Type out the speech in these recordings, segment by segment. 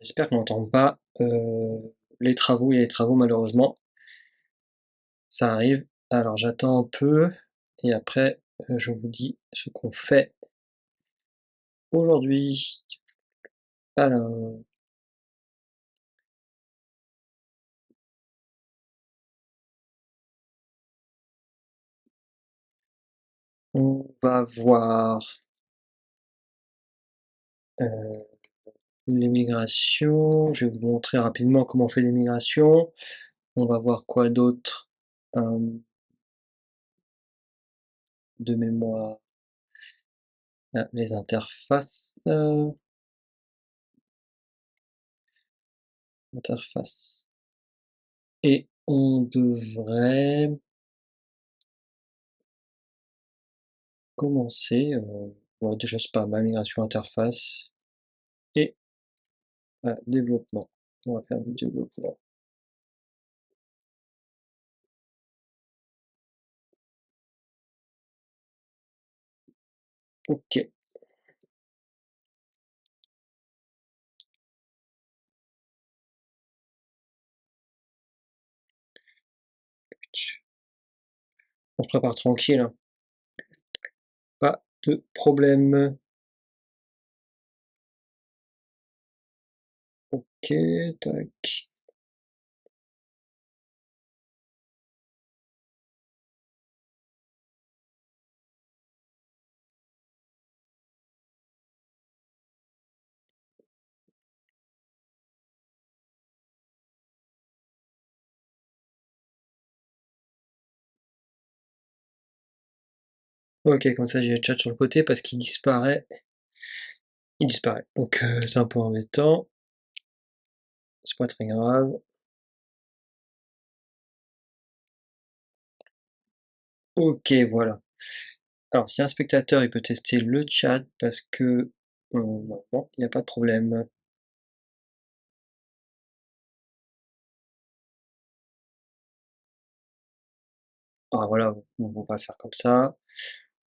J'espère qu'on n'entend pas les travaux. Il y a les travaux malheureusement, ça arrive. Alors j'attends un peu et après je vous dis ce qu'on fait aujourd'hui. Alors, on va voir euh, l'immigration. Je vais vous montrer rapidement comment on fait l'immigration. On va voir quoi d'autre de mémoire. Ah, les interfaces. Interface. Et on devrait commencer, ouais, déjà c'est pas mal, migration interface et développement. On va faire du développement. Ok. On se prépare tranquille, hein. Pas de problème. Ok, tac. Ok, comme ça j'ai le chat sur le côté parce qu'il disparaît. Il disparaît. Donc c'est un peu embêtant. C'est pas très grave. Ok, voilà. Alors si un spectateur il peut tester le chat parce que non, il n'y a pas de problème. Ah voilà, on va faire comme ça.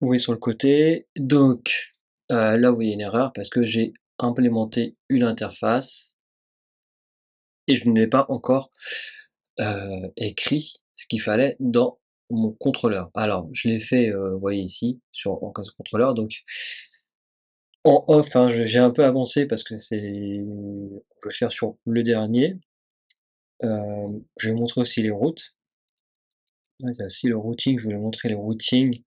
Vous voyez sur le côté. Donc là vous voyez une erreur parce que j'ai implémenté une interface et je n'ai pas encore écrit ce qu'il fallait dans mon contrôleur. Alors je l'ai fait, vous voyez ici, en case contrôleur, donc en off, hein, j'ai un peu avancé parce que je vais faire sur le dernier. Je vais montrer aussi les routes. Ouais, c'est aussi le routing, je voulais montrer les routings.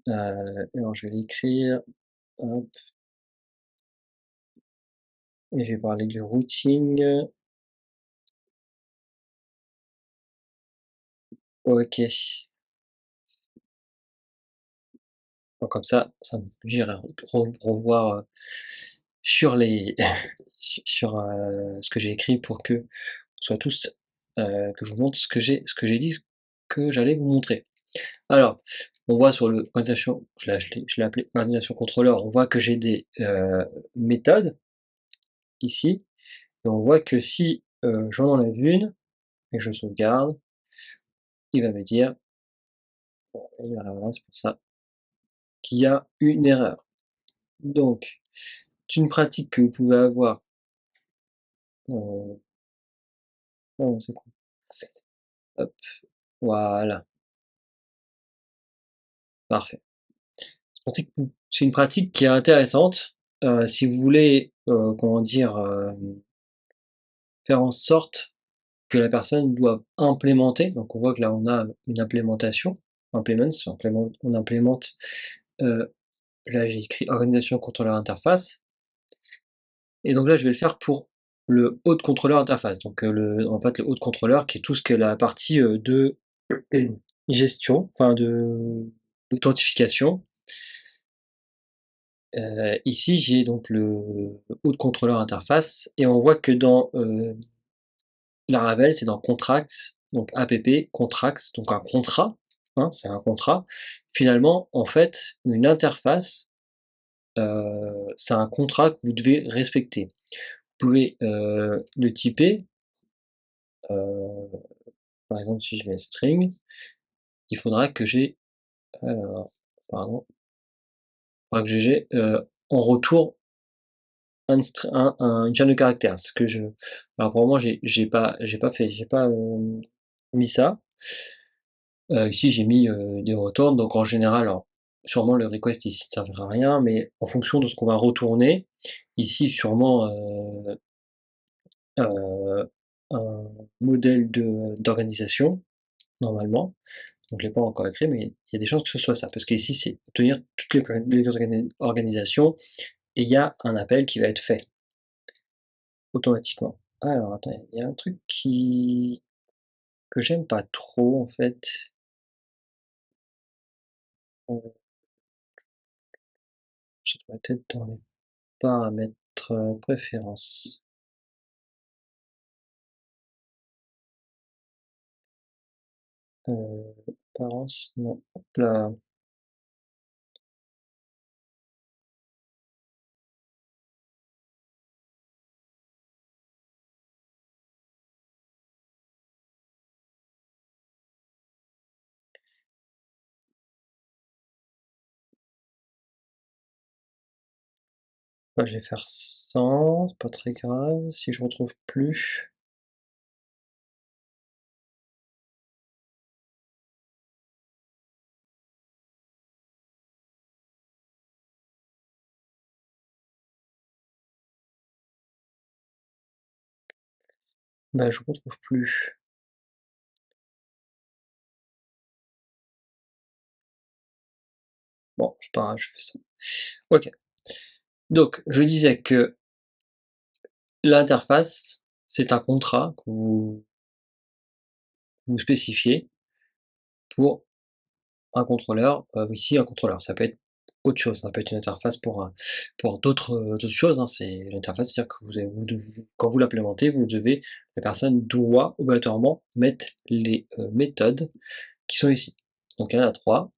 Alors je vais l'écrire, hop, et je vais parler du routing. Ok. Donc comme ça j'irai revoir sur les sur ce que j'ai écrit pour que soit tous que je vous montre ce que j'ai dit, ce que j'allais vous montrer. Alors, on voit sur le organisation, je l'ai appelé organisation contrôleur, on voit que j'ai des méthodes ici, et on voit que si j'en enlève une et que je sauvegarde, il va me dire, et voilà, c'est pour ça qu'il y a une erreur. Donc, c'est une pratique que vous pouvez avoir. euh, non, c'est quoi? Hop, voilà, parfait. C'est une pratique qui est intéressante si vous voulez, comment dire, faire en sorte que la personne doit implémenter. Donc on voit que là on a une implémentation, on implémente, euh, là j'ai écrit organisation contrôleur interface, et donc là je vais le faire pour le haut de contrôleur interface. Donc en fait le haut de contrôleur qui est tout ce que la partie de gestion, enfin de d'authentification. Ici j'ai donc le haut de contrôleur interface et on voit que dans Laravel, c'est dans Contracts, donc app, Contracts, donc un contrat, hein, c'est un contrat. Finalement, en fait, une interface, c'est un contrat que vous devez respecter. Vous pouvez le typer, euh, par exemple, si je mets string, il faudra que j'ai, pardon, il faudra que j'ai en retour une chaîne de caractères. Ce que je alors pour moi, j'ai pas, mis ça. Ici, j'ai mis, des retournes, donc en général, alors sûrement le request ici ne servira à rien, mais en fonction de ce qu'on va retourner, ici sûrement, un modèle d'organisation, normalement. Donc je l'ai pas encore écrit, mais il y a des chances que ce soit ça. Parce qu'ici, c'est obtenir toutes les organisations et il y a un appel qui va être fait automatiquement. Alors attends, il y a un truc que j'aime pas trop en fait. Ça doit être dans les paramètres préférences. Apparence, non. Hop là. Bah, je vais faire 100, c'est pas très grave. Si je retrouve plus, bah, je retrouve plus. Bon, c'est pas grave, je fais ça. Ok. Donc, je disais que l'interface, c'est un contrat que vous spécifiez pour un contrôleur. Ici, un contrôleur, ça peut être autre chose, ça peut être une interface pour d'autres choses, hein. C'est l'interface, c'est-à-dire que quand vous l'implémentez, la personne doit obligatoirement mettre les méthodes qui sont ici. Donc il y en a trois.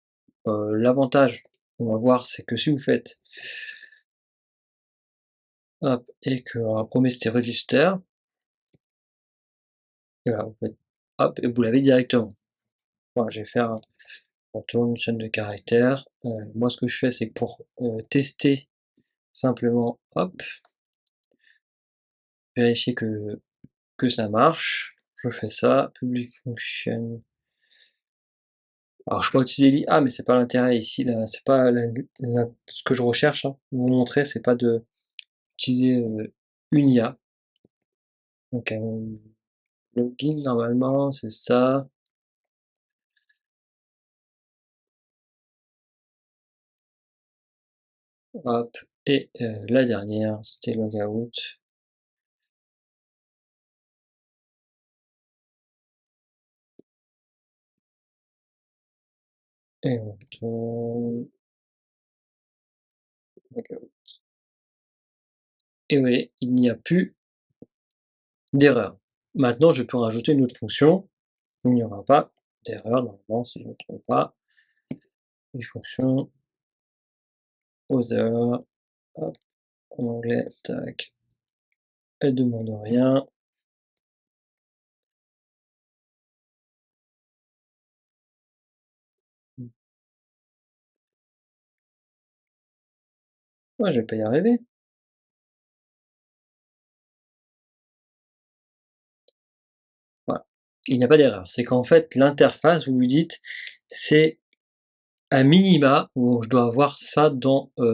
L'avantage, on va voir, c'est que si vous faites hop, et que premier c'était register, et voilà, vous faites hop, et vous l'avez directement. Voilà, je vais faire on tourne une chaîne de caractères. Moi, ce que je fais, c'est que pour tester simplement, hop, vérifier que ça marche. Je fais ça, public function. Alors, je peux utiliser l'IA, mais c'est pas l'intérêt ici. Là, c'est pas ce que je recherche, hein. Vous montrer, c'est pas de utiliser une IA. Donc, un login, normalement, c'est ça. Hop. Et la dernière, c'était logout. Et on tourne logout. Et oui, il n'y a plus d'erreur. Maintenant, je peux rajouter une autre fonction. Il n'y aura pas d'erreur, normalement, si je ne me trompe pas. Les fonctions, other, hop, en anglais, tac, elle demande rien. Ouais, je vais pas y arriver. Voilà. Il n'y a pas d'erreur. C'est qu'en fait, l'interface, vous lui dites, c'est à minima, où je dois avoir ça dans là,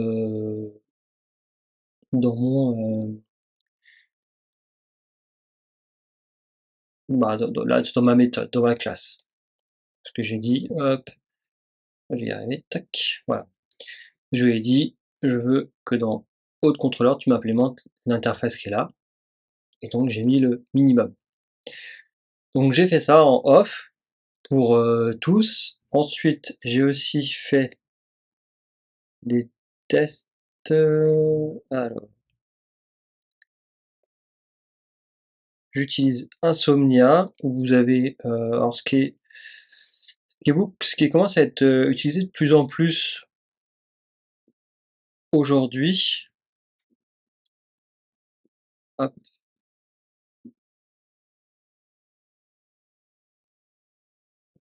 dans ma méthode, dans ma classe. Ce que j'ai dit, hop, je vais y arriver, tac, voilà. Je lui ai dit, je veux que dans Autre contrôleur, tu m'implémentes l'interface qui est là. Et donc j'ai mis le minimum. Donc j'ai fait ça en off pour tous. Ensuite, j'ai aussi fait des tests. Alors, j'utilise Insomnia où vous avez alors ce qui commence à être utilisé de plus en plus aujourd'hui. Hop,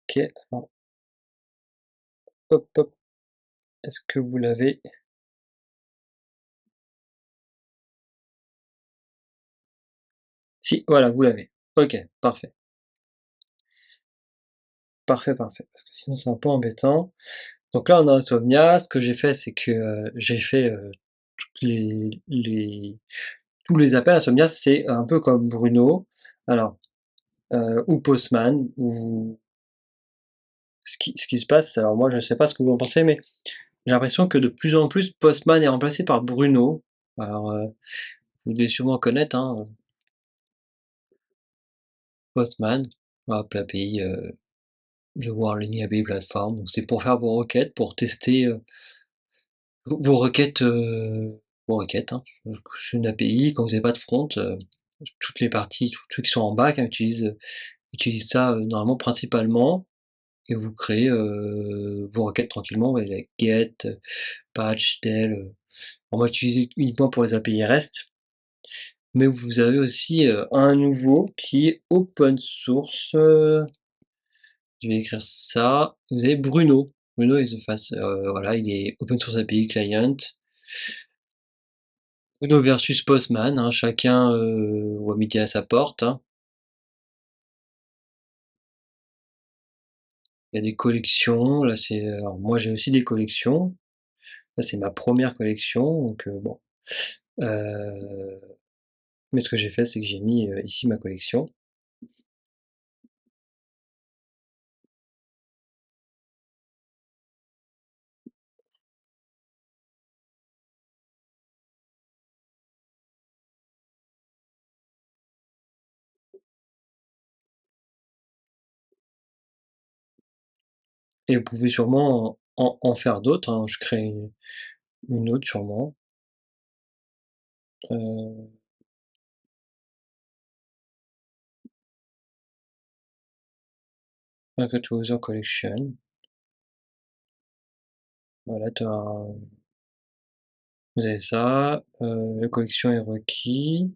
ok, alors, hop, hop, est-ce que vous l'avez? Si, voilà, vous l'avez. OK, parfait. Parfait, parfait, parce que sinon c'est un peu embêtant. Donc là, on a Insomnia. Ce que j'ai fait, c'est que, j'ai fait, toutes les tous les appels Insomnia, c'est un peu comme Bruno. Alors, ou Postman ou ce qui se passe, alors moi je sais pas ce que vous en pensez, mais j'ai l'impression que de plus en plus Postman est remplacé par Bruno. Alors, vous devez sûrement connaître, hein, Postman, hop, l'API, de Warning API Platform. Donc c'est pour faire vos requêtes, pour tester, vos requêtes, hein. C'est une API, quand vous avez pas de front, toutes les parties, tous ceux qui sont en back, hein, utilisent ça, normalement principalement, et vous créez, vos requêtes tranquillement avec get, patch, del, alors moi j'utilise uniquement pour les API REST, mais vous avez aussi, un nouveau qui est open source, je vais écrire ça, vous avez Bruno. Bruno is the fast, voilà, il est open source API client. Bruno versus Postman, hein, chacun, voit midi à sa porte, hein. Il y a des collections, là c'est, alors moi j'ai aussi des collections. Là c'est ma première collection, donc bon. Heu, mais ce que j'ai fait, c'est que j'ai mis, ici ma collection. Et vous pouvez sûrement en faire d'autres, hein. Je crée une autre sûrement. Heu, Market User Collection. Voilà, vous avez ça, la collection est requis.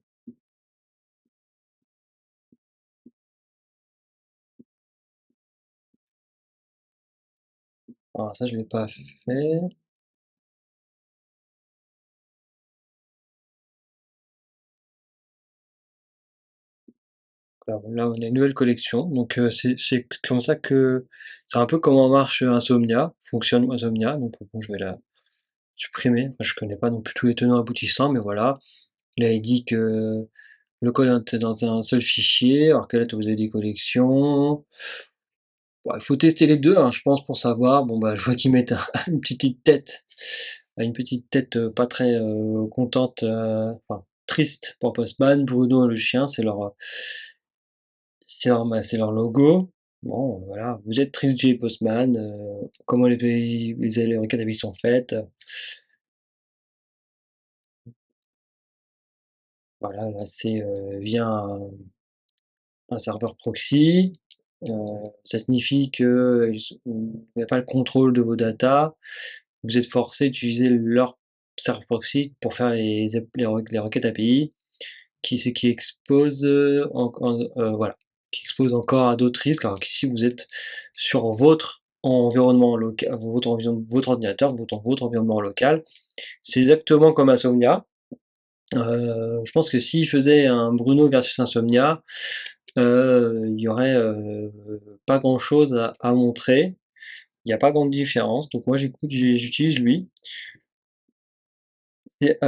Alors ça, je l'ai pas fait. Alors là, on a une nouvelle collection, donc c'est comme ça que c'est un peu comment marche Insomnia, fonctionne Insomnia, donc bon, je vais la supprimer. Enfin, je connais pas non plus tous les tenants aboutissants, mais voilà. Là, il dit que le code est dans un seul fichier, alors que là, vous avez des collections. Bon, il faut tester les deux, hein, je pense, pour savoir. Bon, bah, je vois qu'ils mettent une petite tête, pas très contente, enfin triste pour Postman. Bruno le chien, c'est leur logo. Bon, voilà, vous êtes triste J. Postman, comment les requêtes API sont faites. Voilà, là c'est via un serveur proxy. Ça signifie que vous n'avez pas le contrôle de vos datas. Vous êtes forcé d'utiliser leur serveur proxy pour faire les requêtes API, qui expose voilà, qui expose encore à d'autres risques. Alors qu'ici vous êtes sur votre environnement local, votre ordinateur, votre environnement local. C'est exactement comme Insomnia. Je pense que s'il faisait un Bruno versus Insomnia, il y aurait pas grand chose à montrer. Il n'y a pas grande différence. Donc moi j'utilise lui. C'est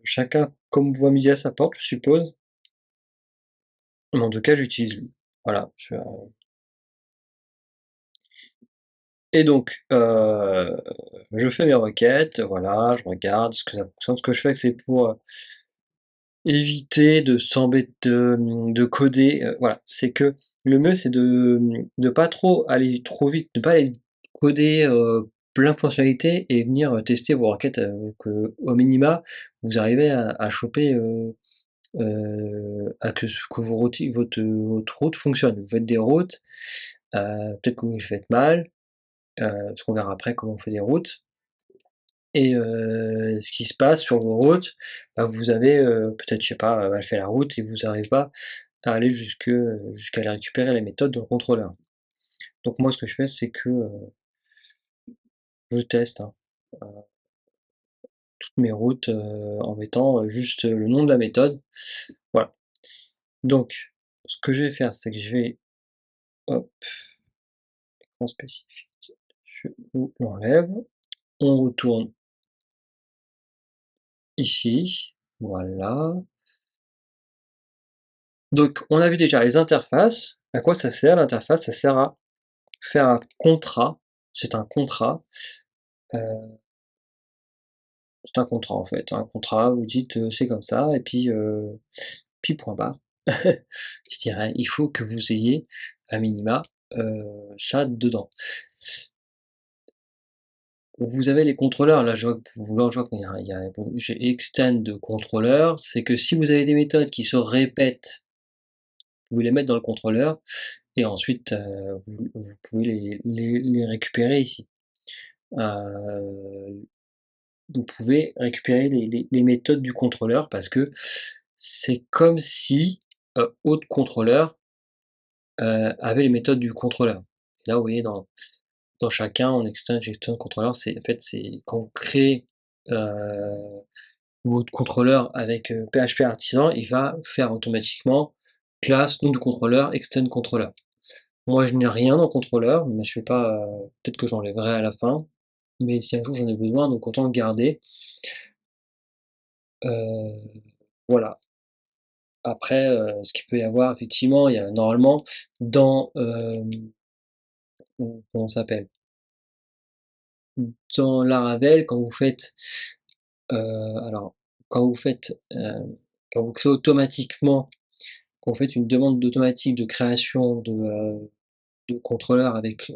chacun comme voit midi à sa porte, je suppose. Mais en tout cas, j'utilise lui. Voilà. Et donc, je fais mes requêtes, voilà, je regarde ce que ça fonctionne. Ce que je fais, c'est pour éviter de s'embêter de coder, voilà. C'est que le mieux, c'est de pas trop aller trop vite, de pas aller coder, plein de fonctionnalités et venir, tester vos requêtes, qu'au minima, vous arrivez à choper, à que votre route fonctionne. Vous faites des routes, peut-être que vous les faites mal, parce qu'on verra après comment on fait des routes. Et ce qui se passe sur vos routes, bah, vous avez, peut-être, je sais pas, mal fait la route et vous arrivez pas à aller jusqu'à aller récupérer les méthodes dans le contrôleur. Donc moi, ce que je fais, c'est que, je teste, hein, toutes mes routes, en mettant, juste le nom de la méthode. Voilà. Donc, ce que je vais faire, c'est que je vais, hop, en spécifique, je vous l'enlève, on retourne ici, voilà. Donc, on a vu déjà les interfaces. À quoi ça sert l'interface? Ça sert à faire un contrat. C'est un contrat. C'est un contrat en fait. Un contrat, vous dites c'est comme ça, et puis point barre. Je dirais, il faut que vous ayez à minima ça dedans. Vous avez les contrôleurs, là je vois qu'il y a j'ai extend de contrôleur, c'est que si vous avez des méthodes qui se répètent, vous les mettre dans le contrôleur et ensuite vous pouvez les récupérer ici. Vous pouvez récupérer les méthodes du contrôleur parce que c'est comme si autre contrôleur avait les méthodes du contrôleur. Là, vous voyez, dans chacun, en extend, gestion contrôleur, c'est en fait, c'est quand vous créez votre contrôleur avec PHP Artisan, il va faire automatiquement classe, nom du contrôleur, extend contrôleur. Moi, je n'ai rien dans contrôleur, mais je sais pas, peut-être que j'enlèverai à la fin. Mais si un jour j'en ai besoin, donc autant le garder. Voilà. Après, ce qu'il peut y avoir, effectivement, il y a normalement dans comment ça s'appelle? Dans Laravel, quand vous faites alors quand vous faites quand vous créez automatiquement, quand vous faites une demande d'automatique de création de contrôleur avec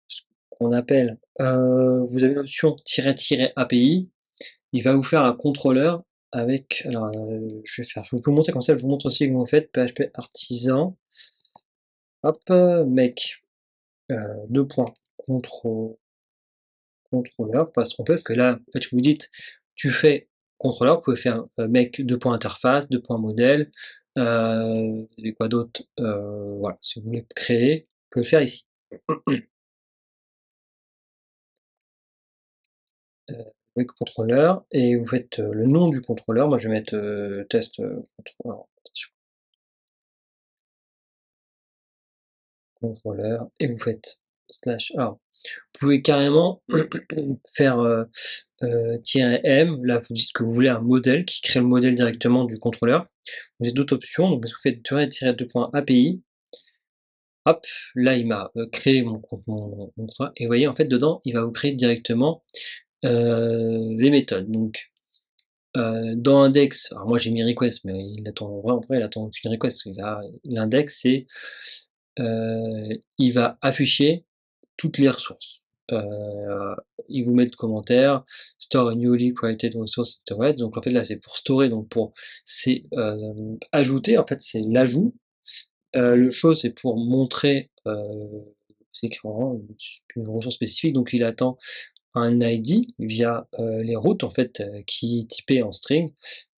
ce qu'on appelle vous avez l'option "-API", il va vous faire un contrôleur avec alors je vais vous montrer comme ça, je vous montre aussi comment vous faites PHP Artisan, hop, make 2 points contrôleur, pas se tromper, parce que là, en fait, vous dites, tu fais contrôleur, vous pouvez faire make 2 points interface, 2 points modèle, et quoi d'autre, voilà, si vous voulez créer, vous pouvez le faire ici. Avec contrôleur, et vous faites le nom du contrôleur, moi je vais mettre test contrôleur, attention, contrôleur, et vous faites slash, alors, vous pouvez carrément faire -m, là vous dites que vous voulez un modèle qui crée le modèle directement du contrôleur. Vous avez d'autres options, donc vous faites -API, hop, là il m'a créé mon contrat, et vous voyez en fait dedans il va vous créer directement les méthodes. Donc dans index, alors moi j'ai mis request, mais il attend en vrai il attend aucune request, l'index c'est il va afficher toutes les ressources. Il vous met le commentaire, store a newly created resource storage. Donc en fait là c'est pour storer, donc pour c'est ajouter, en fait c'est l'ajout. Le show c'est pour montrer c'est écrit une ressource spécifique, donc il attend un ID via les routes en fait qui est typé en string.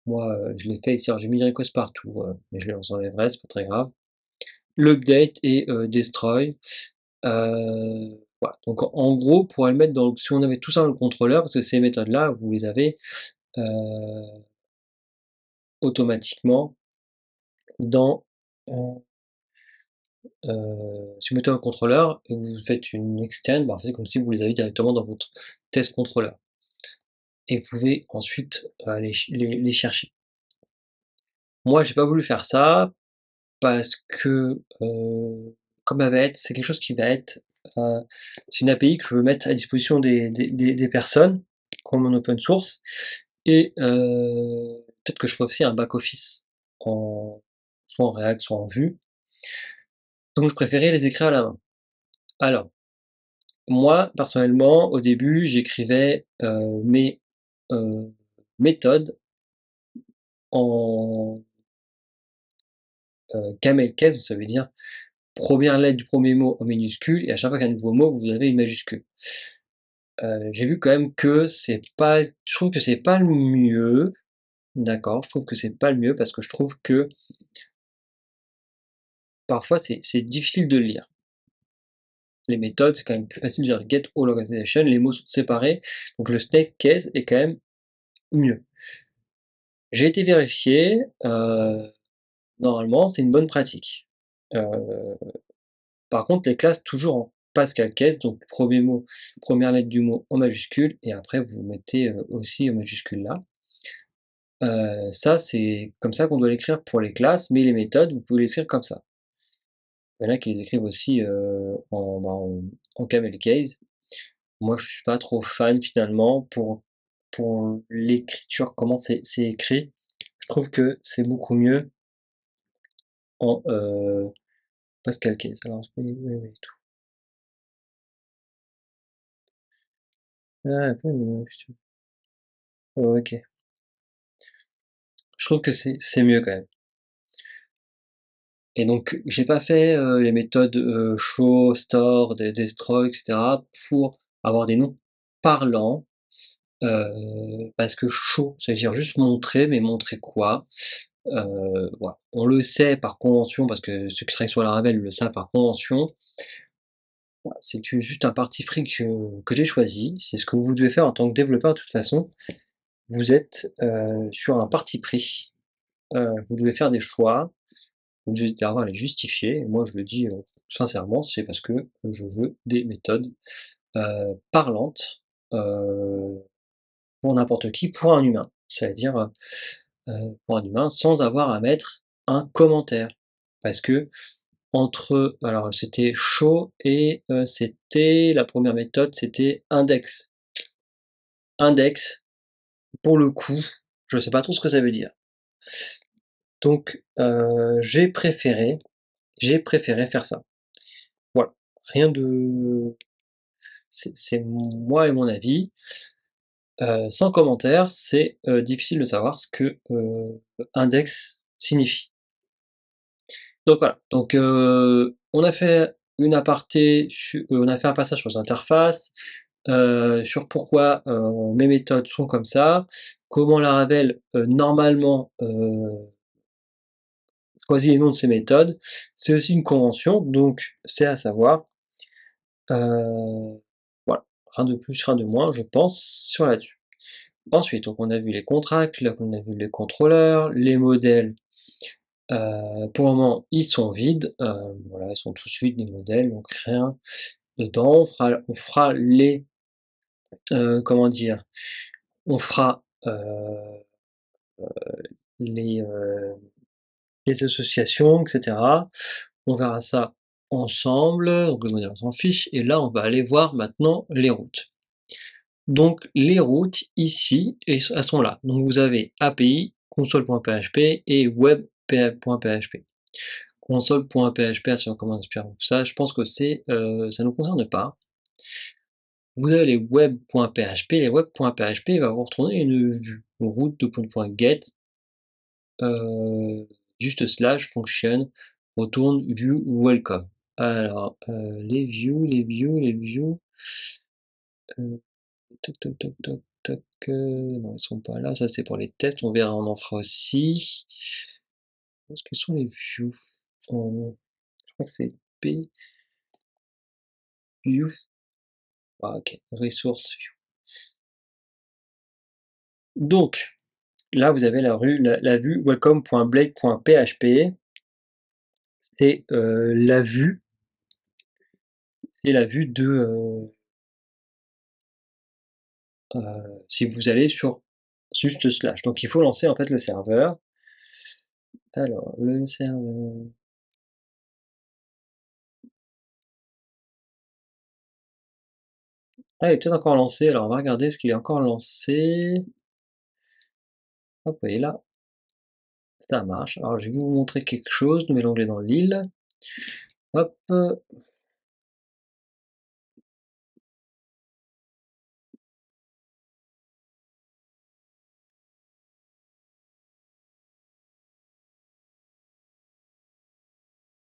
Moi je l'ai fait ici, alors j'ai mis request partout, mais je les enlèverai, c'est pas très grave. L'update et destroy. Voilà. Donc en gros, pour le mettre dans, si on avait tout ça dans le contrôleur, parce que ces méthodes-là, vous les avez automatiquement dans si vous mettez un contrôleur et vous faites une extend, bah, c'est comme si vous les avez directement dans votre test contrôleur. Et vous pouvez ensuite les chercher. Moi, j'ai pas voulu faire ça parce que comme elle va être, c'est quelque chose qui va être c'est une API que je veux mettre à disposition des personnes comme en open source, et peut-être que je ferai aussi un back-office soit en React, soit en Vue. Donc je préférais les écrire à la main. Alors, moi, personnellement, au début, j'écrivais mes méthodes en camel case, ça veut dire première lettre du premier mot en minuscule, et à chaque fois qu'il y a un nouveau mot, vous avez une majuscule. J'ai vu quand même que c'est pas, je trouve que c'est pas le mieux, d'accord, je trouve que c'est pas le mieux parce que je trouve que parfois c'est difficile de le lire. Les méthodes, c'est quand même plus facile de dire get all organization, les mots sont séparés, donc le snake case est quand même mieux. J'ai été vérifié, Normalement, c'est une bonne pratique. Heu, Par contre, les classes toujours en Pascal Case, donc premier mot, première lettre du mot en majuscule et après vous mettez, aussi en majuscule là. Ça, c'est comme ça qu'on doit l'écrire pour les classes, mais les méthodes, vous pouvez l'écrire comme ça. Il y en a qui les écrivent aussi, en camel case. Moi, je suis pas trop fan finalement pour l'écriture, comment c'est écrit. Je trouve que c'est beaucoup mieux en, Pascal Case. Alors oui, oui, oui, tout. Ah, oui, OK. Je trouve que c'est mieux quand même. Et donc j'ai pas fait, les méthodes, show, store, destroy et cetera pour avoir des noms parlants, parce que show, ça veut dire juste montrer, mais montrer quoi? Voilà. On le sait par convention parce que ceux qui travaillent sur Laravel le savent par convention. Voilà, c'est juste un parti pris que j'ai choisi. C'est ce que vous devez faire en tant que développeur de toute façon. Vous êtes, sur un parti pris, vous devez faire des choix. Vous devez avoir à les justifier. Et moi, je le dis sincèrement, c'est parce que je veux des méthodes parlantes pour n'importe qui, pour un humain. C'est-à-dire pour un humain, sans avoir à mettre un commentaire. Parce que alors c'était show et c'était la première méthode, c'était index. Index, pour le coup, je sais pas trop ce que ça veut dire. Donc j'ai préféré faire ça. Voilà. Rien de c'est moi et mon avis. Sans commentaire, c'est difficile de savoir ce que index signifie. Donc voilà, donc on a fait une aparté on a fait un passage sur les interfaces, sur pourquoi mes méthodes sont comme ça, comment Laravel normalement choisit les noms de ses méthodes. C'est aussi une convention, donc c'est à savoir. Voilà, rien de plus, rien de moins, je pense, sur là-dessus. Ensuite, donc on a vu les contracts, là on a vu les contrôleurs, les modèles. Pour le moment, ils sont vides. Voilà, ils sont tous vides les modèles, donc rien dedans. On fera les, comment dire, on fera les, euh, les associations, etc. On verra ça ensemble. Donc le modèle on s'en fiche. Et là, on va aller voir maintenant les routes. Donc les routes ici, elles sont là. Donc vous avez API, console.php et web.php. Console.php, attention comment on inspire ça, je pense que ça ne nous concerne pas. Vous avez les web.php, les web.php va vous retourner une vue. Route de point get, juste slash function, retourne view welcome. Alors, les views, euh, toc toc toc toc toc, non ils sont pas là, ça c'est pour les tests, on verra, on en fera aussi. Quels sont les views? Je crois que c'est p view. Ah, ok, ressources view. Donc, là vous avez la vue welcome.blake.php, c'est la vue, c'est la vue de si vous allez sur juste slash. Donc il faut lancer en fait le serveur. Alors le serveur. Ah, il est peut-être encore lancé, alors on va regarder ce qu'il est encore lancé. Hop, et là, ça marche. Alors je vais vous montrer quelque chose, nous mettons l'onglet dans l'île. Hop,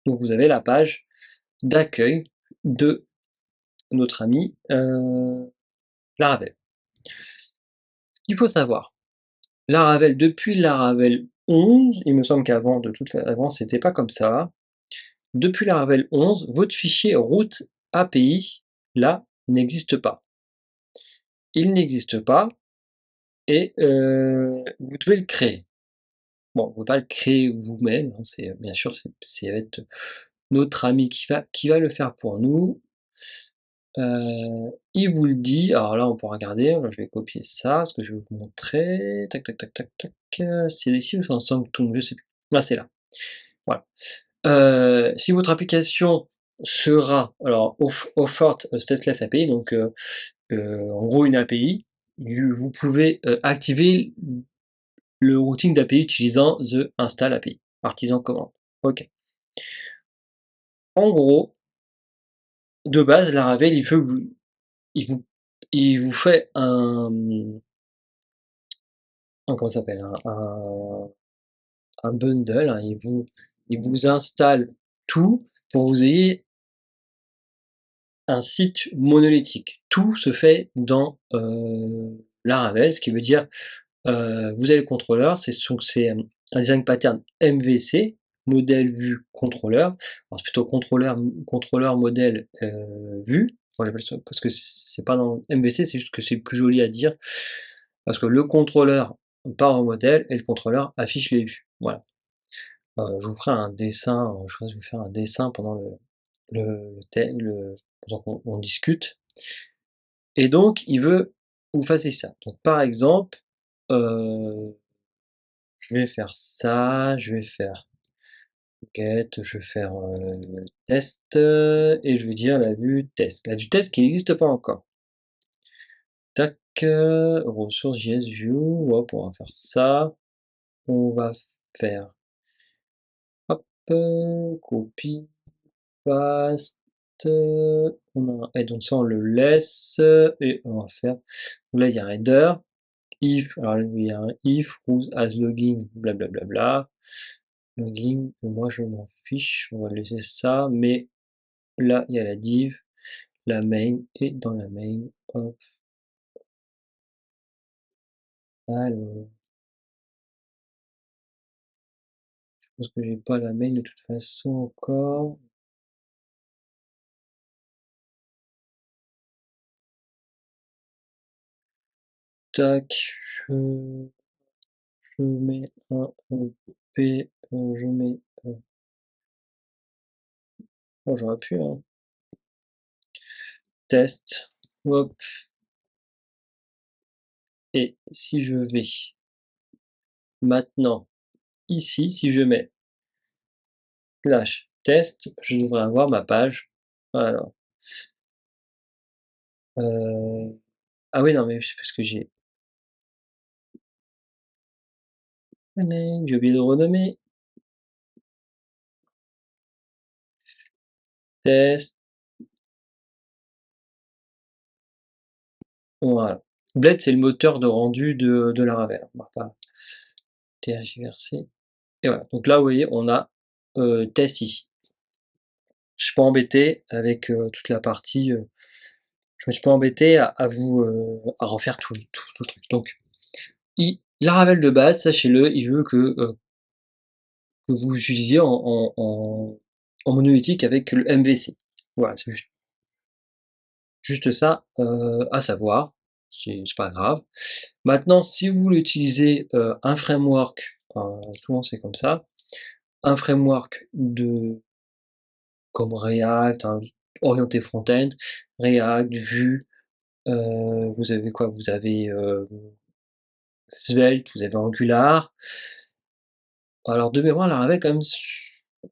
donc vous avez la page d'accueil de notre ami Laravel. Ce qu'il faut savoir, Laravel, depuis Laravel 11, il me semble qu'avant, de toute façon, avant c'était pas comme ça. Depuis Laravel 11, votre fichier route API, là, n'existe pas. Il n'existe pas et vous devez le créer. Bon, vous pouvez pas le créer vous-même, hein, c'est bien sûr, c'est être notre ami qui va le faire pour nous. Il vous le dit, alors là on peut regarder, moi je vais copier ça, ce que je vais vous montrer, tac tac tac tac tac, c'est ici ou c'est dans Sanctum? Je sais plus. Ah c'est là, voilà. Si votre application sera alors offered stateless API, donc en gros une API, vous pouvez activer le routing d'API utilisant the install API, artisan commande. Ok. En gros, de base, Laravel, il vous, il vous fait comment ça s'appelle, un bundle, hein, il vous installe tout pour que vous ayez un site monolithique. Tout se fait dans Laravel, ce qui veut dire vous avez le contrôleur, c'est un design pattern MVC, modèle vue contrôleur. Alors c'est plutôt contrôleur modèle vue. Bon, j'appelle ça parce que c'est pas dans MVC, c'est juste que c'est plus joli à dire parce que le contrôleur part en modèle et le contrôleur affiche les vues. Voilà. Je vous ferai un dessin, je vais vous faire un dessin pendant pendant qu'on discute. Et donc il veut que vous fassiez ça. Donc par exemple, je vais faire ça, je vais faire get, je vais faire test, et je vais dire la vue test. La vue test qui n'existe pas encore. Tac, ressources JS View, hop, on va faire ça. On va faire, hop, copie, paste, et donc ça on le laisse, et on va faire, là il y a un header, if, alors il y a un if, who's as login, blablabla. Login, moi je m'en fiche, on va laisser ça, mais là il y a la div, la main, et dans la main, hop, alors, je pense que j'ai pas la main de toute façon encore, tac, je, je mets un P, je mets, oh j'aurais pu, hein, test, hop, et si je vais maintenant ici, si je mets slash test, je devrais avoir ma page. Alors, ah oui, non, mais c'est parce que j'ai oublié de renommer. Test, voilà. Blade, c'est le moteur de rendu de Laravel. On va pas tergiverser. Et voilà. Donc là, vous voyez, on a test ici. Je suis pas embêté avec toute la partie. Je me suis pas embêté à vous à refaire tout le truc. Donc, Laravel de base, sachez-le, il veut que vous utilisiez en monolithique avec le MVC. Voilà, c'est juste ça à savoir. C'est pas grave. Maintenant, si vous voulez utiliser un framework, souvent c'est comme ça, un framework comme React, hein, orienté front-end, React, Vue, vous avez quoi? Vous avez Svelte, vous avez Angular. Alors de mémoire, Laravel quand même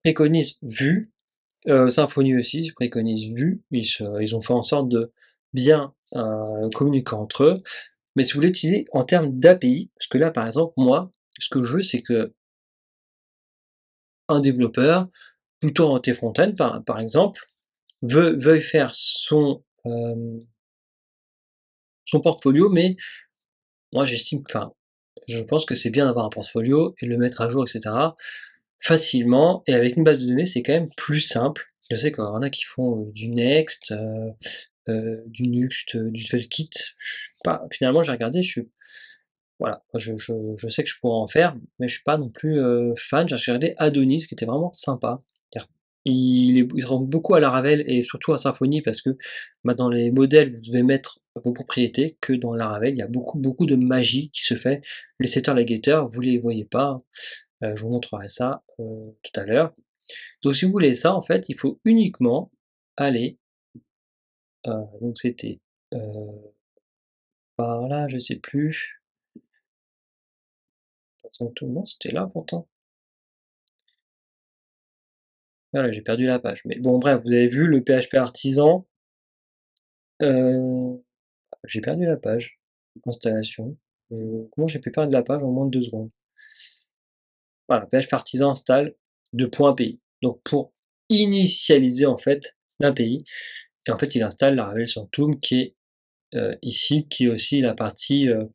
préconise Vue, Symfony aussi préconise Vue. Ils ont fait en sorte de bien communiquer entre eux. Mais si vous voulez utiliser en termes d'API, parce que là par exemple, moi, ce que je veux, c'est que un développeur, plutôt orienté front-end par exemple, veuille faire son portfolio, mais moi j'estime, enfin, je pense que c'est bien d'avoir un portfolio et le mettre à jour, etc. facilement, et avec une base de données, c'est quand même plus simple. Je sais qu'il y en a qui font du Next, du Nuxt, du Velkit. Pas, finalement, j'ai regardé, voilà, je sais que je pourrais en faire, mais je suis pas non plus fan. J'ai regardé Adonis, qui était vraiment sympa. Il ressemble beaucoup à Laravel et surtout à Symfony parce que dans les modèles, vous devez mettre vos propriétés, que dans Laravel, il y a beaucoup de magie qui se fait. Les setters, les getters, vous les voyez pas. Je vous montrerai ça tout à l'heure. Donc si vous voulez ça, en fait, il faut uniquement aller, donc c'était par là, je sais plus. Tout le monde, c'était là pourtant. Voilà, j'ai perdu la page. Mais bon, bref, vous avez vu le PHP artisan. J'ai perdu la page. Installation. Comment j'ai pu perdre la page en moins de 2 secondes? Voilà, PHP artisan installe de .api. Donc pour initialiser en fait l'API, et en fait il installe la Ravel sur Toom qui est ici, qui est aussi la partie euh,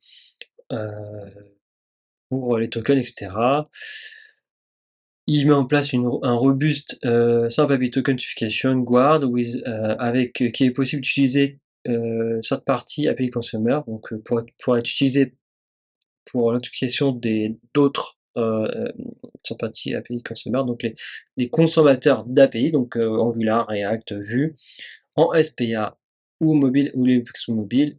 pour les tokens, etc. Il met en place un robuste simple API Tokenification Guard qui est possible d'utiliser third party API Consumer, donc pour être utilisé pour l'authentification d'autres third party API Consumer, donc les consommateurs d'API, donc Angular, React, Vue, en SPA ou mobile ou les applications mobiles,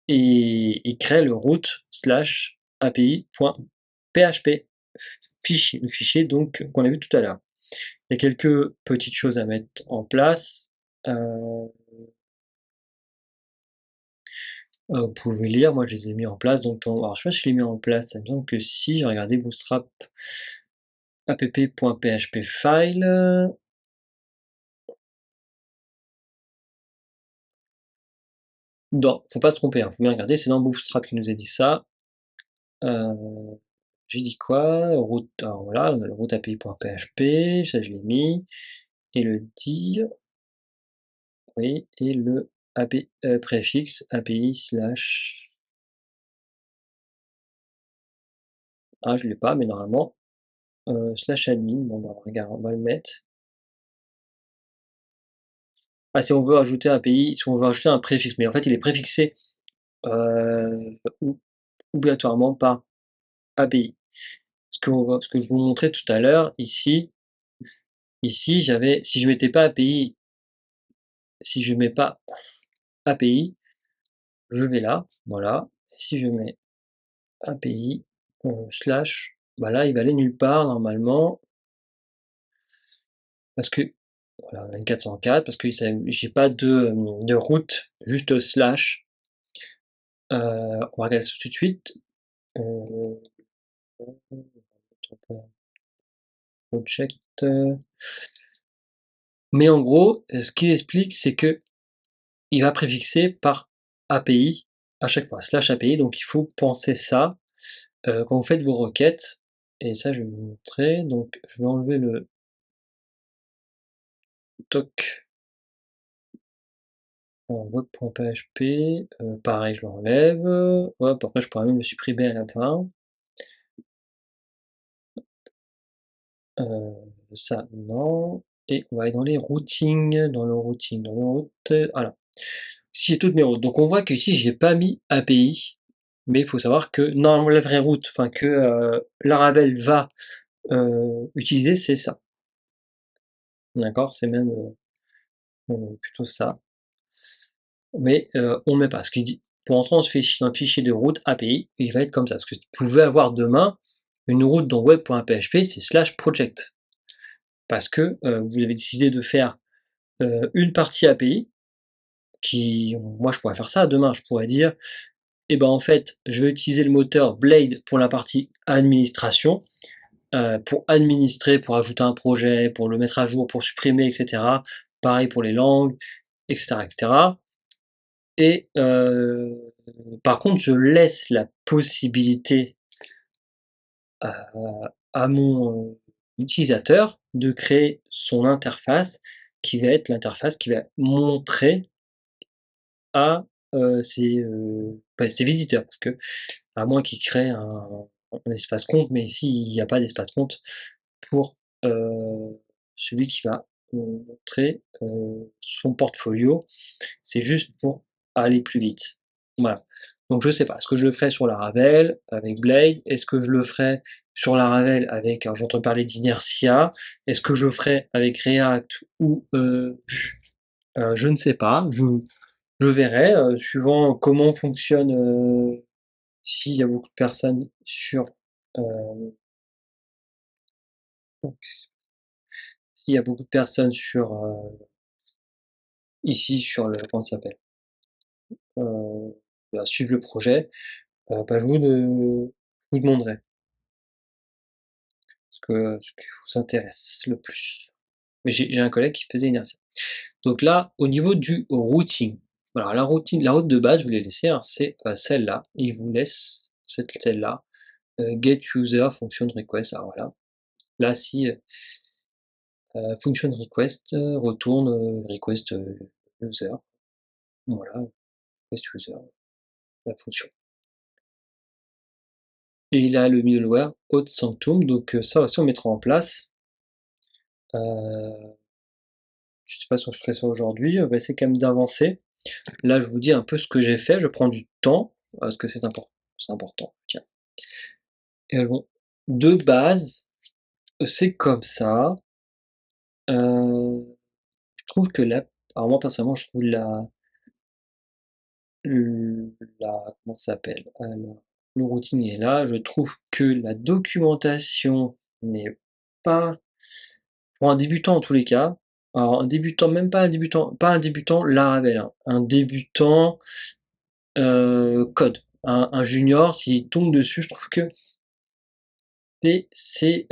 et il crée le root/api.php fichier, le fichier donc qu'on a vu tout à l'heure. Il y a quelques petites choses à mettre en place. Vous pouvez lire, moi je les ai mis en place. Donc, alors je sais pas si je l'ai mis en place, ça me semble que si, j'ai regardé Bootstrap app.php file. Non, faut pas se tromper, hein, faut bien regarder, c'est dans Bootstrap qui nous a dit ça. J'ai dit quoi? Route, alors voilà, on a le route api.php, ça je l'ai mis. Et le dir, oui, et le API, préfixe API slash. Ah, je l'ai pas, mais normalement, slash admin, bon, bah, regarde, on va le mettre. Ah, si on veut ajouter un API, si on veut ajouter un préfixe, mais en fait, il est préfixé obligatoirement par API. Ce que je vous montrais tout à l'heure, ici, si je mettais pas API, si je mets pas API, je vais là, voilà. Et si je mets API slash, bah là, il va aller nulle part normalement, parce que voilà, on a une 404, parce que j'ai pas de route, juste slash. On va regarder ça tout de suite. Project. Mais en gros, ce qu'il explique, c'est que il va préfixer par API à chaque fois, slash API. Donc il faut penser ça quand vous faites vos requêtes. Et ça, je vais vous montrer. Donc je vais enlever le toc en web.php. Pareil, je l'enlève. Hop, après, je pourrais même le supprimer à la fin. Ça, non. Et on va aller dans les routings, dans le routing, dans le route. Voilà. Si j'ai toutes mes routes. Donc on voit que ici j'ai pas mis API, mais il faut savoir que normalement la vraie route, enfin que Laravel va utiliser, c'est ça. D'accord, c'est même plutôt ça. Mais on ne met pas. Ce qu'il dit, pour entrer dans un fichier de route API, il va être comme ça. Parce que vous pouvez avoir demain une route dans web.php, c'est slash project. Parce que vous avez décidé de faire une partie API, moi je pourrais faire ça demain, je pourrais dire, et ben en fait, je vais utiliser le moteur Blade pour la partie administration, pour administrer, pour ajouter un projet, pour le mettre à jour, pour supprimer, etc. Pareil pour les langues, etc., etc. Et par contre, je laisse la possibilité à mon utilisateur de créer son interface, qui va être l'interface qui va montrer à ses visiteurs, parce que à moins qu'il crée un espace compte, mais ici il n'y a pas d'espace compte pour celui qui va montrer son portfolio, c'est juste pour aller plus vite. Voilà. Donc je sais pas, est-ce que je le ferai sur la Ravel avec Blade? Est-ce que je le ferai sur la Ravel avec, alors j'entends parler d'Inertia? Est-ce que je le ferai avec React ou je ne sais pas, je verrai, suivant comment fonctionne, s'il y a beaucoup de personnes sur Euh, donc, s'il y a beaucoup de personnes ici sur le, comment ça s'appelle, euh, suivre le projet, bah, je vous demanderai ce qui vous intéresse le plus. Mais j'ai un collègue qui faisait inertie. Donc là, au niveau du routing, voilà, la route de base, je vous l'ai laissée, hein, c'est celle-là. Il vous laisse celle-là. Get user function request. Alors voilà. Là, si function request retourne request user. Voilà, request user, la fonction. Et il a le middleware Auth Sanctum, donc ça aussi on mettra en place. Je sais pas si on ferait ça aujourd'hui, on va essayer quand même d'avancer. Là, je vous dis un peu ce que j'ai fait, je prends du temps, parce que c'est important. C'est important. Tiens. Et bon, de base, c'est comme ça. Je trouve que là, alors moi personnellement, je trouve comment ça s'appelle? Le routing est là. Je trouve que la documentation n'est pas, pour un débutant en tous les cas, alors un débutant, même pas un débutant Laravel, hein, un débutant code, un junior, s'il tombe dessus, je trouve que c'est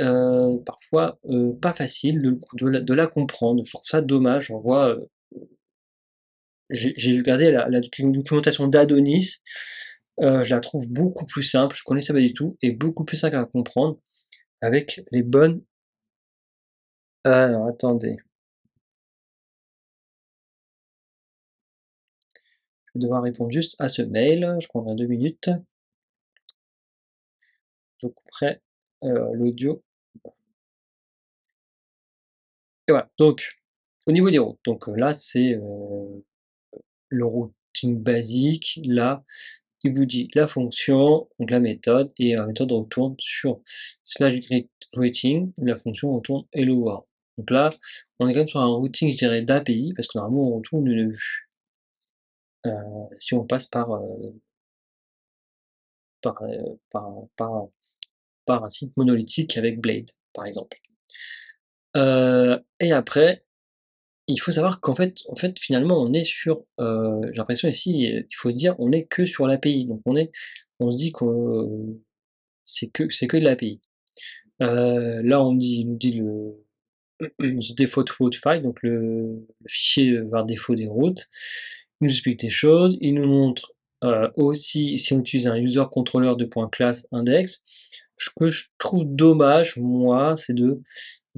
parfois pas facile de la comprendre. Je trouve ça dommage. On voit, j'ai regardé la documentation d'Adonis, je la trouve beaucoup plus simple, je connaissais pas du tout, et beaucoup plus simple à comprendre avec les bonnes. Alors attendez, je vais devoir répondre juste à ce mail, je prendrai 2 minutes, je couperai l'audio. Et voilà, donc au niveau des routes, donc là c'est le routing basique, là il vous dit la fonction, donc la méthode, et la méthode retourne sur slash greeting, la fonction retourne hello world. Donc là, on est quand même sur un routing, je dirais, d'API, parce que normalement on retourne une vue. Si on passe par, euh, par, par, par un site monolithique avec Blade, par exemple. Et après, il faut savoir qu'en fait, finalement, on est sur, j'ai l'impression ici, il faut se dire, on est que sur l'API. Donc on se dit que c'est que de l'API. Là, il nous dit the default route file, donc le fichier par défaut des routes. Il nous explique des choses. Il nous montre aussi si on utilise un user controller de .class index. Ce que je trouve dommage, moi, c'est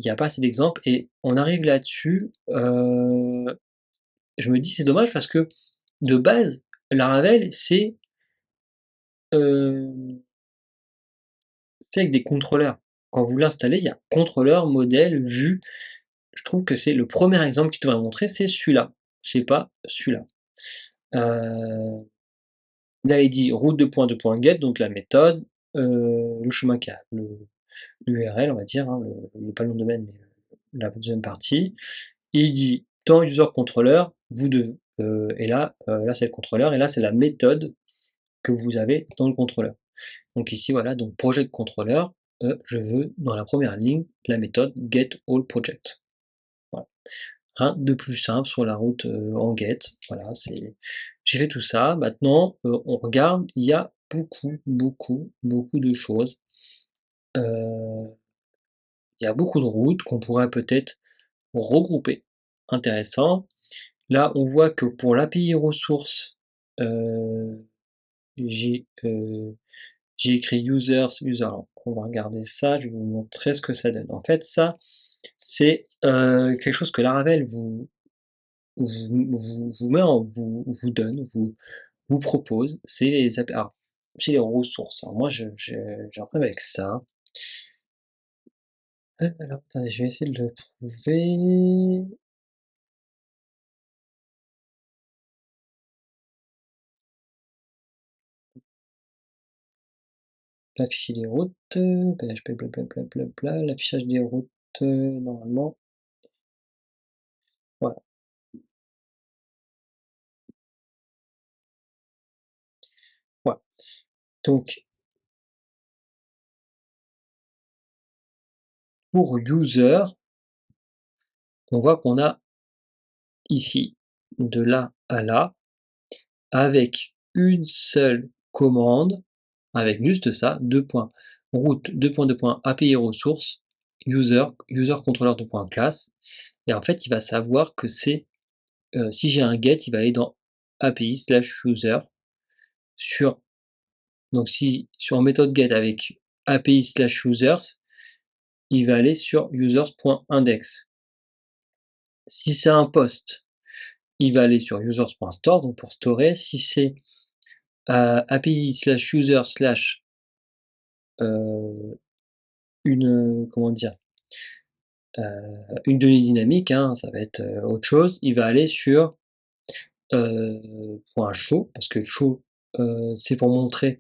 il n'y a pas assez d'exemples et on arrive là-dessus. Je me dis c'est dommage parce que de base, Laravel, euh, c'est avec des contrôleurs. Quand vous l'installez, il y a contrôleur, modèle, vue. Je trouve que c'est le premier exemple qui devrait montrer, c'est celui-là. C'est pas celui-là. Là, il dit route de point get, donc la méthode, le chemin cap, l'URL, on va dire, hein, pas le nom de domaine, mais la deuxième partie. Et il dit dans user controller, vous devez, et là c'est le contrôleur, et là c'est la méthode que vous avez dans le contrôleur. Donc ici, voilà, donc project controller, je veux dans la première ligne la méthode get all project. Voilà. Rien de plus simple sur la route en get. Voilà, j'ai fait tout ça. Maintenant, on regarde, il y a beaucoup de choses. Euh, il y a beaucoup de routes qu'on pourrait peut-être regrouper. Intéressant. Là, on voit que pour l'API ressources, euh, j'ai euh, j'ai écrit users. Alors, on va regarder ça, je vais vous montrer ce que ça donne. En fait, ça, c'est quelque chose que Laravel vous met vous donne, vous propose, c'est c'est les ressources. Alors moi, j'ai un problème avec ça. Alors, attendez, je vais essayer de le trouver. L'afficher des routes, PHP, blablabla, l'affichage des routes, normalement, voilà. Voilà. Donc, pour user, on voit qu'on a ici, de là à là, avec une seule commande, avec juste ça, 2 points route, 2 points, 2 points, API ressources, user contrôleur de point classe. Et en fait, il va savoir que c'est, si j'ai un get, il va aller dans API/user sur, donc si sur méthode get avec API/users, il va aller sur users.index. Si c'est un post, il va aller sur users.store, donc pour storer. Si c'est API/user/ comment dire, une donnée dynamique, hein, ça va être autre chose, il va aller sur .show, parce que show, c'est pour montrer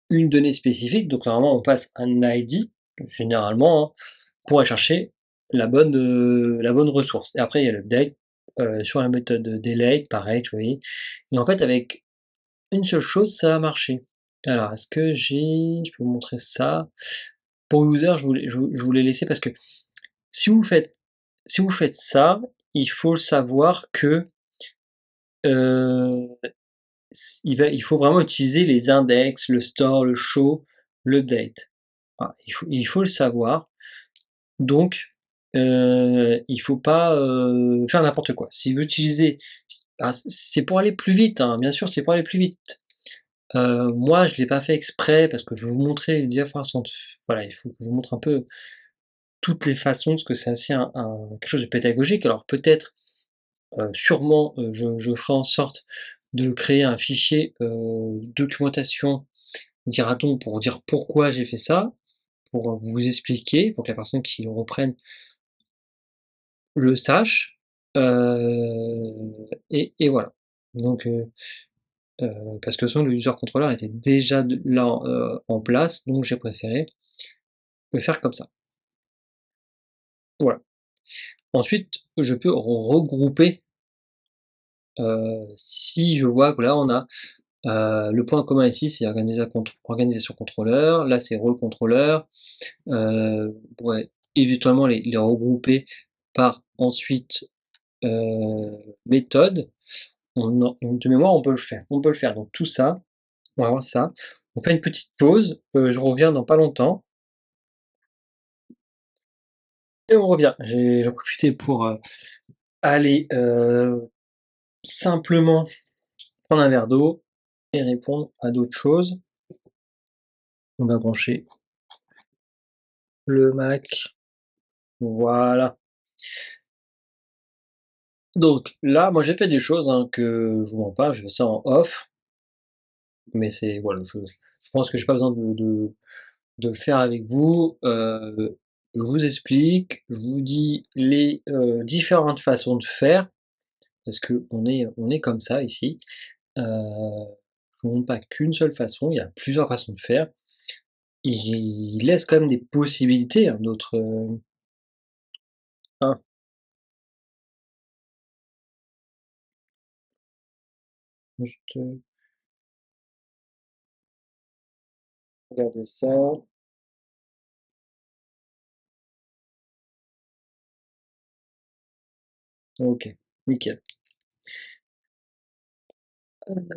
une donnée spécifique, donc normalement on passe un ID, généralement, hein, pour aller chercher la bonne ressource. Et après il y a l'update, sur la méthode delete, pareil, tu vois. Et en fait avec une seule chose, ça a marché. Alors est-ce que je peux vous montrer ça? Pour user, je voulais laisser parce que si vous faites si vous faites ça, il faut savoir que, heu, il faut vraiment utiliser les index, le store, le show, l'update. Voilà, il faut le savoir. Donc, il faut pas, faire n'importe quoi. Si vous utilisez, alors c'est pour aller plus vite, hein, bien sûr, c'est pour aller plus vite. Moi, je l'ai pas fait exprès parce que je vais vous montrer diverses façons de, voilà, il faut que je vous montre un peu toutes les façons, parce que c'est aussi quelque chose de pédagogique. Alors peut-être, sûrement, je ferai en sorte de créer un fichier, documentation, dira-t-on, pour dire pourquoi j'ai fait ça, pour vous expliquer, pour que la personne qui reprenne le sache, et voilà. Donc, parce que sinon le user controller était déjà là, en place, donc j'ai préféré le faire comme ça. Voilà. Ensuite, je peux regrouper, si je vois que là on a, le point commun ici, c'est organisation contrôleur, là c'est rôle contrôleur, pourrait éventuellement les regrouper par ensuite, méthode. De mémoire, on peut le faire. Donc tout ça, on va voir ça. On fait une petite pause, je reviens dans pas longtemps et on revient. J'en profité pour, aller, simplement prendre un verre d'eau et répondre à d'autres choses. On va brancher le Mac, voilà. Donc là, moi j'ai fait des choses, hein, que je vous mens pas, je fais ça en off, mais c'est voilà, je pense que j'ai pas besoin de le faire avec vous. Je vous explique, je vous dis les, différentes façons de faire, parce que on est comme ça ici. Je vous montre pas qu'une seule façon, il y a plusieurs façons de faire. Il laisse quand même des possibilités, hein, d'autres, hein, juste, regarder ça. OK, nickel.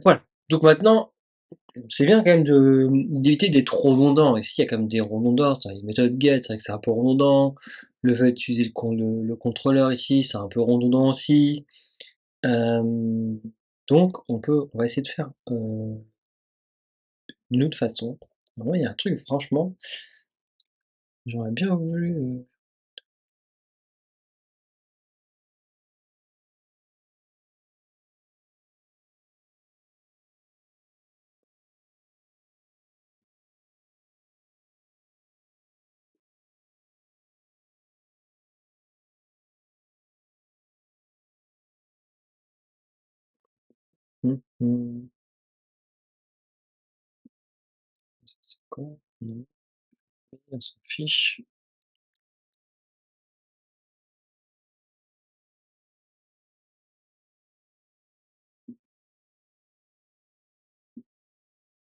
Voilà, donc maintenant, c'est bien quand même d'éviter d'être redondant. Ici, il y a quand même des redondances dans les méthodes get, c'est vrai que c'est un peu redondant. Le fait d'utiliser le contrôleur ici, c'est un peu redondant aussi. Hem, donc on va essayer de faire, d'une autre façon. Moi, il y a un truc franchement, j'aurais bien voulu, mmh, ça c'est quoi? Non, on s'en fiche.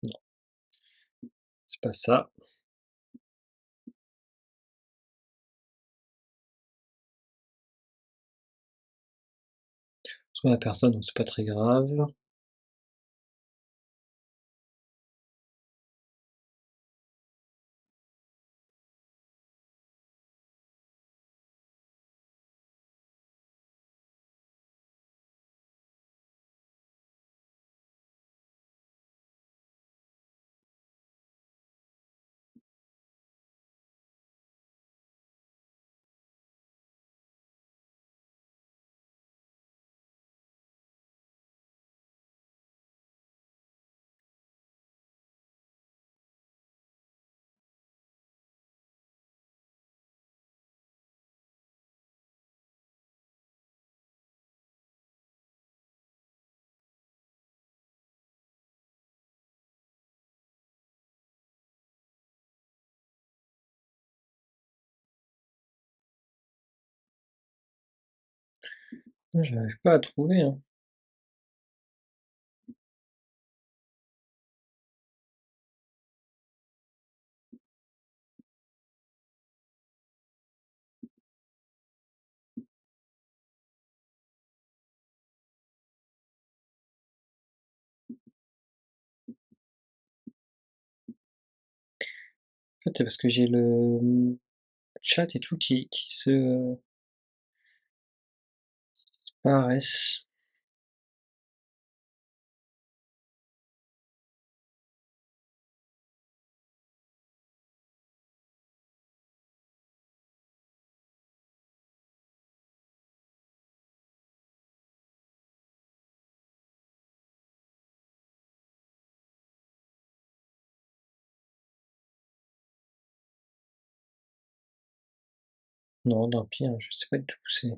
Non, c'est pas ça. soit la personne, donc c'est pas très grave. J'arrive pas à trouver, hein. En fait, c'est parce que j'ai le chat et tout qui se paraissent. Non, tant pis, hein, je sais pas du tout où c'est.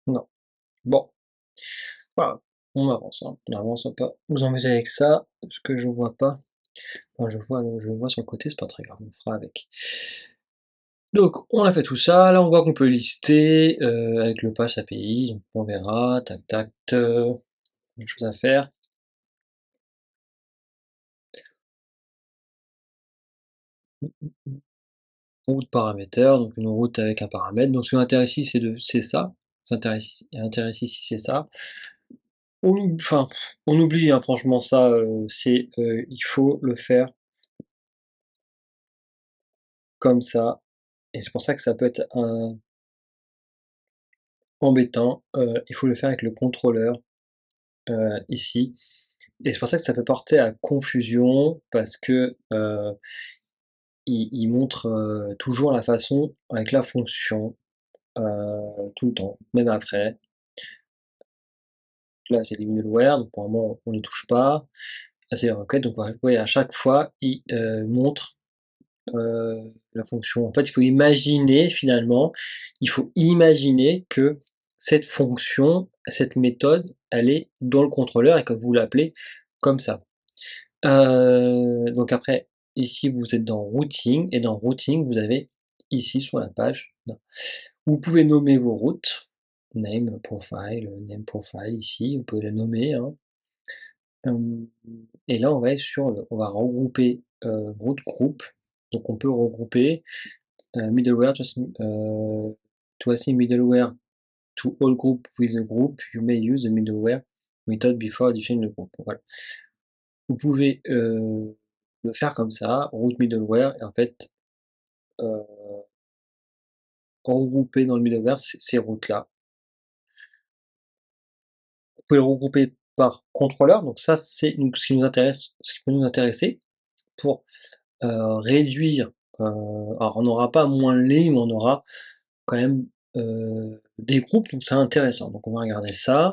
Non. Bon, voilà, on avance, hein. On avance, pas vous embêter avec ça, parce que je vois pas. Enfin, je vois sur le côté, c'est pas très grave, on fera avec. Donc, on a fait tout ça. Là, on voit qu'on peut lister avec le pass API. Donc, on verra. Tac, tac. Une chose à faire. Route paramètre, donc une route avec un paramètre. Donc, ce qui m'intéresse ici, c'est ça. Ce qui intéresse ici, c'est ça. Enfin, on oublie, hein, franchement, ça. Il faut le faire comme ça. Et c'est pour ça que ça peut être embêtant. Il faut le faire avec le contrôleur ici. Et c'est pour ça que ça peut porter à confusion parce que il montre toujours la façon avec la fonction tout le temps, même après. Là, c'est les middleware, donc pour le moment, on ne touche pas. Là, c'est les requêtes, donc ouais, à chaque fois, il montre la fonction. En fait, il faut imaginer que cette fonction, cette méthode, elle est dans le contrôleur et que vous l'appelez comme ça. Donc après, ici, vous êtes dans routing, et dans routing, vous avez ici sur la page, vous pouvez nommer vos routes, name profile ici, vous pouvez le nommer, hein. Et là, on va être on va regrouper route group, donc on peut regrouper middleware, to assign middleware to all group with a group, you may use the middleware method before defining the group. Voilà. Vous pouvez le faire comme ça, route middleware, et en fait, euh, regrouper dans le middleware ces routes-là. Vous pouvez le regrouper par contrôleur, donc ça c'est ce qui nous intéresse, ce qui peut nous intéresser pour réduire, alors on n'aura pas moins de lignes, mais on aura quand même des groupes, donc c'est intéressant. Donc on va regarder ça.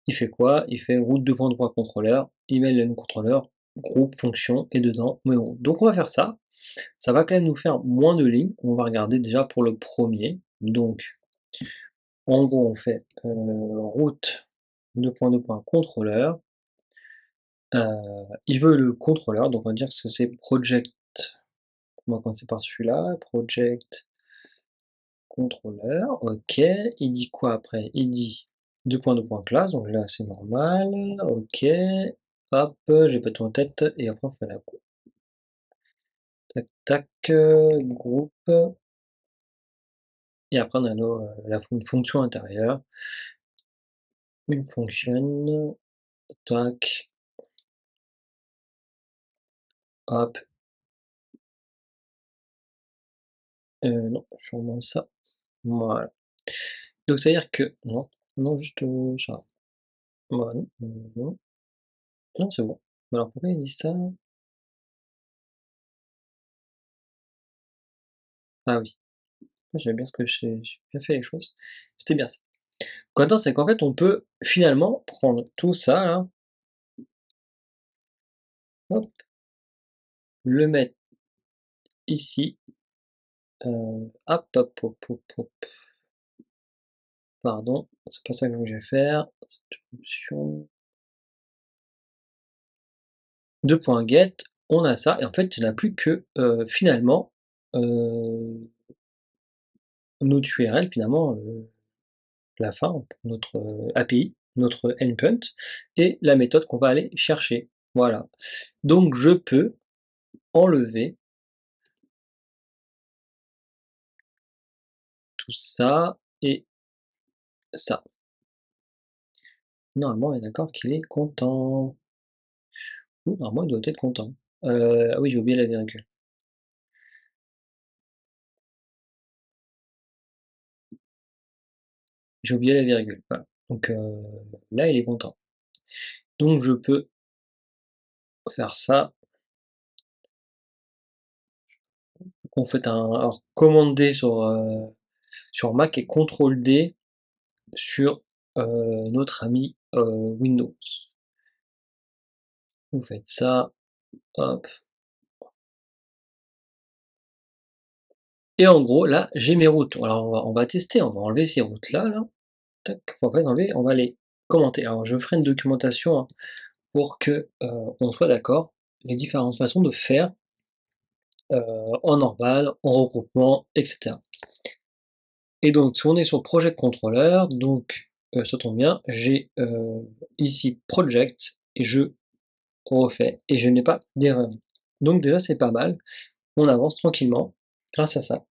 Il fait quoi? Il fait route 2.3 contrôleur, email lane contrôleur, groupe, fonction, et dedans, mais bon. Donc on va faire ça. Ça va quand même nous faire moins de lignes. On va regarder déjà pour le premier. Donc, en gros, on fait route 2.2. Contrôleur. Il veut le contrôleur, donc on va dire que c'est project. On va commencer par celui-là, project contrôleur. Ok. Il dit quoi après? Il dit Deux points classe, donc là c'est normal, OK. Hop, j'ai pas tout en tête et après on fait la coupe. Tac tac, groupe et après on a une fonction intérieure, une fonction, tac, hop, non, je remonte ça, voilà. Donc c'est à dire que non, non juste, ça. Bah non, non, non c'est bon. Alors pourquoi il dit ça? Ah oui, j'aime bien ce que j'ai bien fait les choses. C'était bien ça. Donc attends, c'est qu'en fait on peut finalement prendre tout ça là, hop, le mettre ici, hop, hop, hop, hop, hop, pardon, c'est pas ça que je vais faire, cette option, 2.get, on a ça et en fait il n'y a plus que, finalement, notre URL finalement, la fin, notre, API, notre endpoint et la méthode qu'on va aller chercher. Voilà. Donc je peux enlever tout ça et ça. Normalement on est d'accord qu'il est content. Oui, normalement il doit être content. Ah oui, j'ai oublié la virgule. J'ai oublié la virgule, voilà. Donc là, il est content. Donc je peux faire ça. On fait alors commande D sur Mac et contrôle D sur notre ami Windows. Vous faites ça, hop. Et en gros, là, j'ai mes routes. Alors on va tester, on va enlever ces routes-là, là. Tac, on va pas les enlever, on va les commenter. Alors je ferai une documentation hein, pour que on soit d'accord les différentes façons de faire en normal, en regroupement, etc. Et donc, si on est sur Project Controller, donc ça tombe bien, j'ai ici Project et je refais et je n'ai pas d'erreur. Donc déjà c'est pas mal, on avance tranquillement grâce à ça.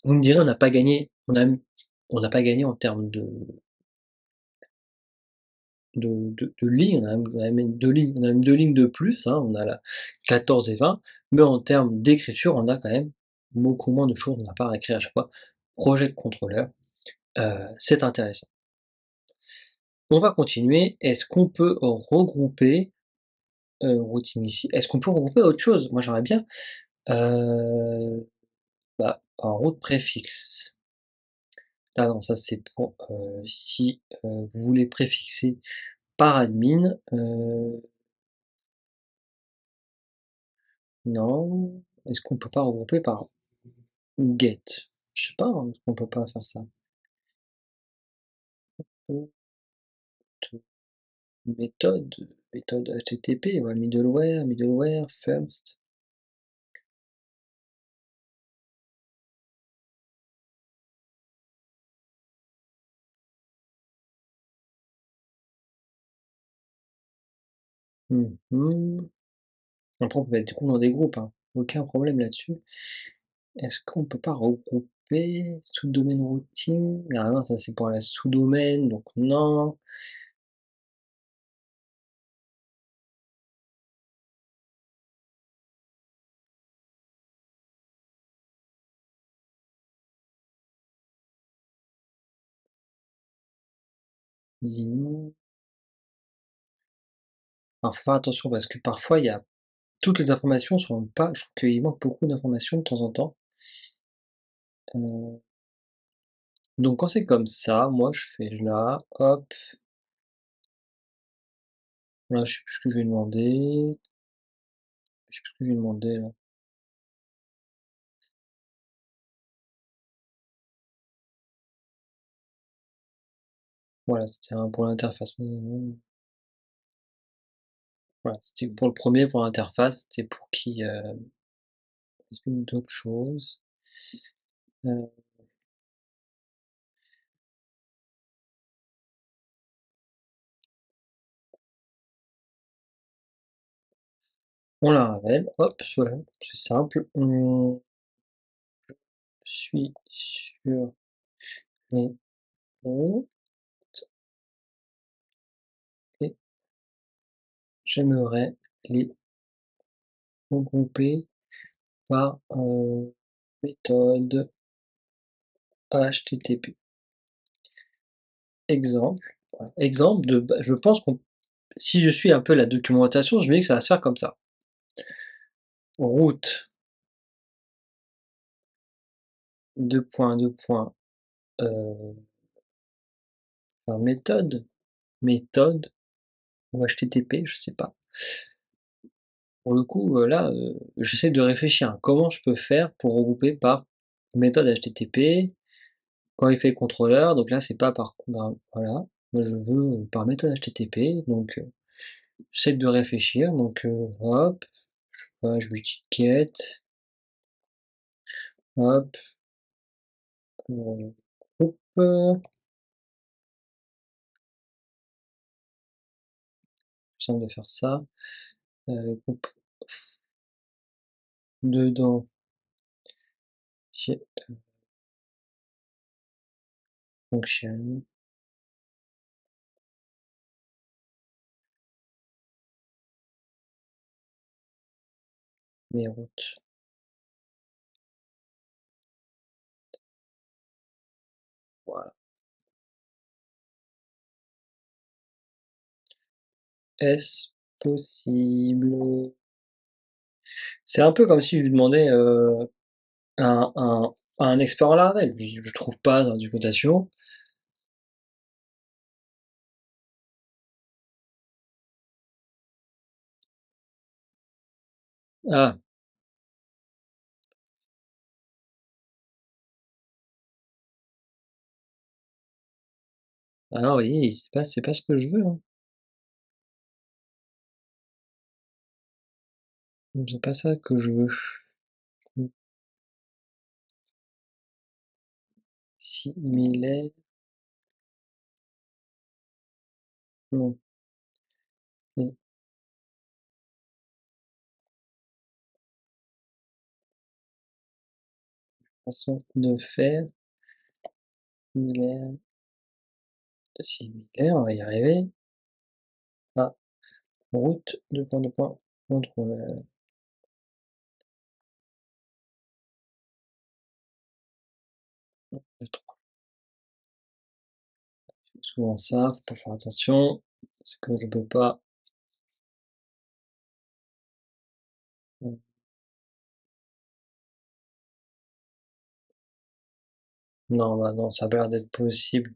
Vous me direz on n'a pas gagné, on n'a pas gagné en termes de lignes, on a même deux lignes, on a même deux lignes de plus, hein, on a la 14 et 20, mais en termes d'écriture, on a quand même beaucoup moins de choses, on n'a pas à écrire à chaque fois. Project Controller, c'est intéressant. On va continuer. Est-ce qu'on peut regrouper routing ici? Est-ce qu'on peut regrouper autre chose? Moi j'aimerais bien bah, en route préfixe. Là non, ça c'est pour si vous voulez préfixer par admin. Non. Est-ce qu'on peut pas regrouper par get? Je sais pas, hein, est-ce qu'on peut pas faire ça? Méthode, méthode HTTP, ouais, middleware, first. Mhm. Après, on peut mettre du coup dans des groupes, hein. Aucun problème là-dessus. Est-ce qu'on peut pas regrouper sous-domaine routing? Ah non, ça c'est pour la sous-domaine, donc non. Dis non. Alors, faut faire attention parce que parfois il y a toutes les informations sont pas. Je trouve qu'il manque beaucoup d'informations de temps en temps. Euh, donc quand c'est comme ça, moi je fais là, hop, là je sais plus ce que je vais demander. Je sais plus ce que je vais demander là. Voilà, c'était pour l'interface. Voilà, c'était pour le premier, pour l'interface, c'était pour qui explique d'autres choses. Euh, On la révèle, hop, voilà, c'est simple. On suis sur les routes et j'aimerais les regrouper par méthode HTTP. Exemple. Voilà. Exemple je pense qu'on si je suis un peu la documentation, je me dis que ça va se faire comme ça. Route, deux points, deux points, enfin méthode ou HTTP, je sais pas. Pour le coup, là, j'essaie de réfléchir à comment je peux faire pour regrouper par méthode HTTP. Quand il fait contrôleur, donc là c'est pas par ben, voilà, moi je veux par méthode HTTP, donc j'essaie de réfléchir, donc hop, je lui dis get, hop, groupe, simple de faire ça, groupe dedans, fonction, mes routes, voilà. Est-ce possible? C'est un peu comme si je lui demandais un expert en Laravel. Je trouve pas dans la documentation. Ah, ah non, oui, c'est pas ce que je veux, hein. C'est pas ça que je veux. Similaire, non, c'est façon de faire similaire, on va y arriver. Ah, route, deux points, deux points, contrôleur. Souvent ça, faut pas faire attention, parce que je peux pas. Non, bah non, ça a pas l'air d'être possible.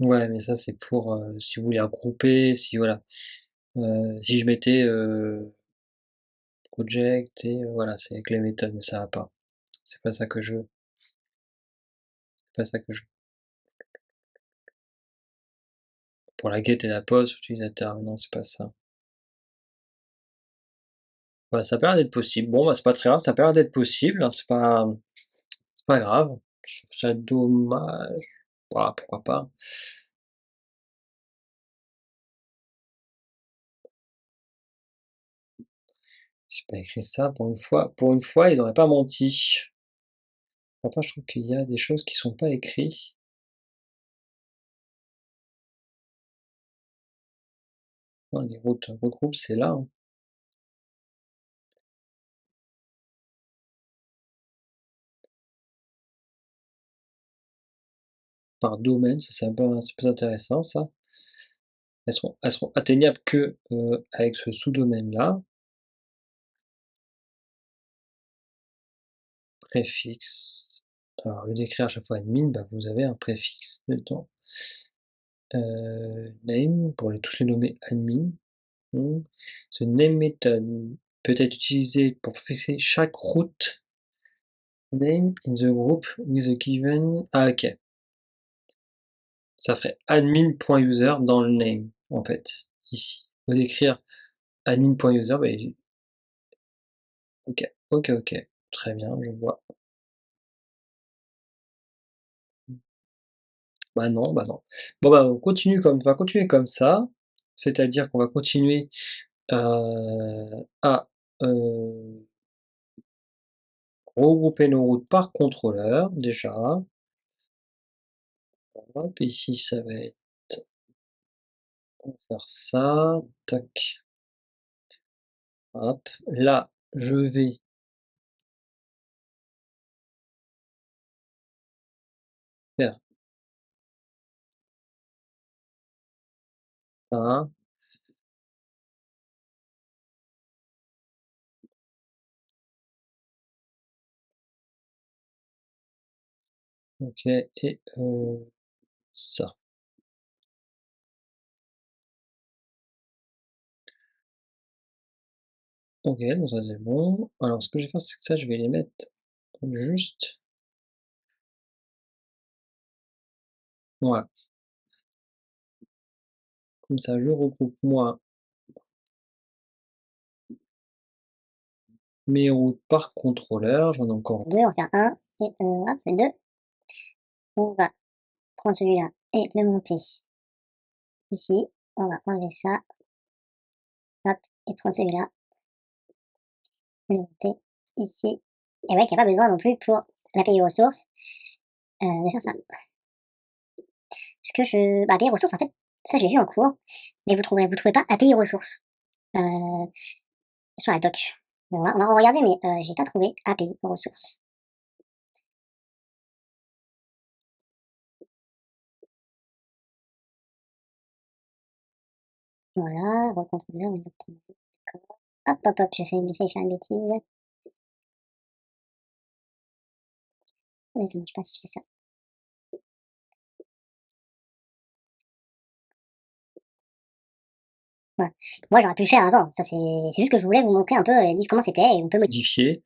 Ouais, mais ça c'est pour si vous voulez regrouper, si voilà. Si je mettais project et voilà, c'est avec les méthodes, mais ça va pas. C'est pas ça que je veux. C'est pas ça que je veux. Pour la get et la post utilisateur, non, c'est pas ça. Voilà, ça a pas l'air d'être possible. Bon, bah c'est pas très grave, ça a pas l'air d'être possible, hein, c'est pas grave. Je trouve ça dommage. Voilà, pourquoi pas. J'ai pas écrit ça pour une fois. Pour une fois, ils auraient pas menti. Enfin, je trouve qu'il y a des choses qui sont pas écrites. Non, les routes regroupes, c'est là, hein. Par domaine, ça c'est plus intéressant, ça. Elles seront atteignables que avec ce sous-domaine-là. Préfixe. Alors, au lieu d'écrire à chaque fois admin, bah, vous avez un préfixe dedans. Name, pour tous les nommer admin. Ce name method peut être utilisé pour fixer chaque route name in the group with a given. Ah, ok. Ça ferait admin.user dans le name, en fait, ici. Au lieu d'écrire admin.user, bah, OK, OK, OK. Très bien, je vois. Bah non, bah non. Bon, bah, on va continuer comme ça, c'est-à-dire qu'on va continuer, à, heu, regrouper nos routes par contrôleur, déjà. Hop, ici, ça va être on va faire ça, tac, hop. Là, je vais faire ça, OK et ça. OK, donc ça, c'est bon. Alors ce que je vais faire, c'est que ça, je vais les mettre juste voilà, comme ça, je regroupe moi mes routes par contrôleur, j'en ai encore 2, on va faire un et hop, le 2. On va prendre celui-là et le monter ici. On va enlever ça, hop, et prendre celui-là, et le monter ici. Et ouais, qu'il n'y a pas besoin non plus pour l'API ressources de faire ça. Parce que API ressources, en fait, ça je l'ai vu en cours, mais vous trouvez pas API ressources sur la doc. On va regarder, mais j'ai pas trouvé API ressources. Voilà, recontrôleur, d'accord. Hop, hop, hop, j'ai failli faire une bêtise. Ouais, ça marche pas si je fais ça. Voilà. Moi, j'aurais pu le faire avant. Ça, c'est juste que je voulais vous montrer un peu dire comment c'était et on peut modifier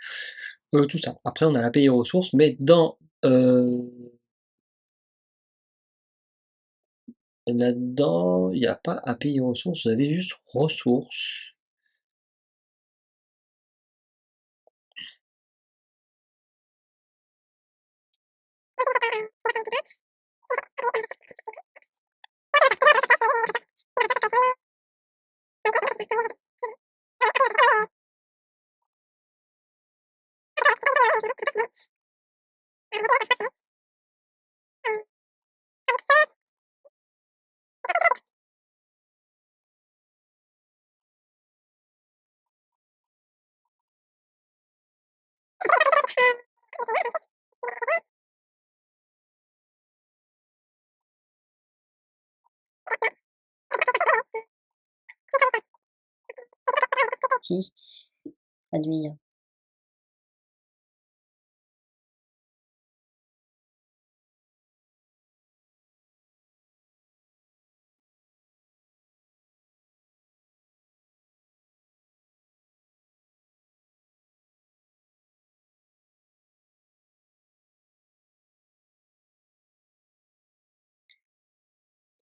tout ça. Après, on a l'API ressources, mais dans là-dedans, il n'y a pas API ressources, vous avez juste ressources. Si, traduire.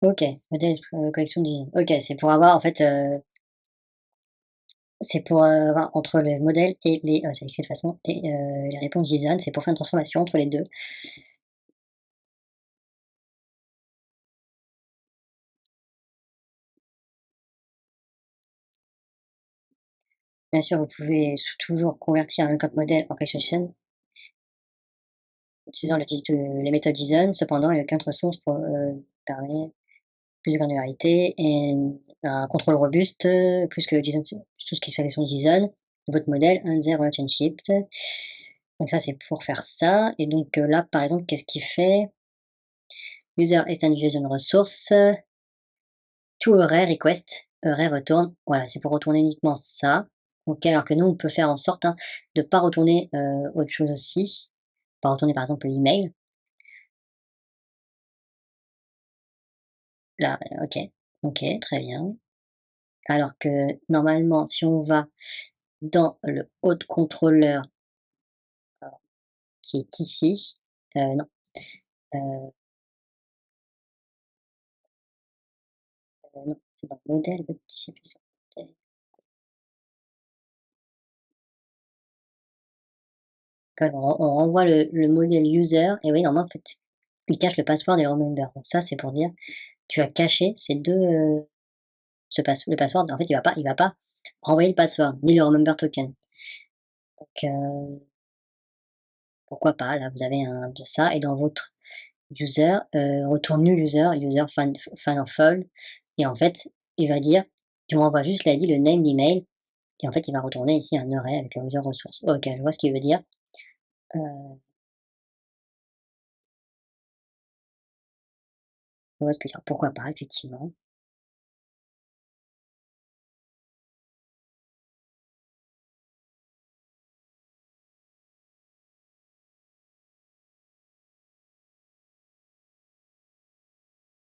OK, modèle collection de design. OK, c'est pour avoir en fait, c'est pour, avoir entre les modèles et les c'est écrit de façon et les réponses JSON, c'est pour faire une transformation entre les 2. Bien sûr, vous pouvez toujours convertir le code modèle en collection JSON utilisant les méthodes JSON. Cependant, il y a qu'une ressource pour, permet plus de granularité et un contrôle robuste, plus que JSON, tout ce qui est sélection JSON, votre modèle, unzer relationship. Donc ça, c'est pour faire ça. Et donc là, par exemple, qu'est-ce qu'il fait? User extend JSON resource, to array request, array retourne. Voilà, c'est pour retourner uniquement ça. Donc, alors que nous, on peut faire en sorte de ne pas retourner autre chose aussi. Pas retourner par exemple l'email. Là, ok, ok, très bien. Alors que normalement, si on va dans le hôte contrôleur qui est ici, non, Non, c'est dans modèle, je sais plus sur modèle. Quand on renvoie le modèle user et oui, normalement, en fait, il cache le password et le remember. Donc ça, c'est pour dire, tu as caché ces 2, le password, en fait, il va pas renvoyer le password, ni le remember token. Donc, pourquoi pas, là, vous avez un de ça et dans votre user, retourne new user, user find fold et en fait, il va dire, tu me renvoies juste l'ID, le name, l'email et en fait, il va retourner ici un array avec le user ressource. OK, je vois ce qu'il veut dire. Heu, je vois ce que dire. Pourquoi pas, effectivement.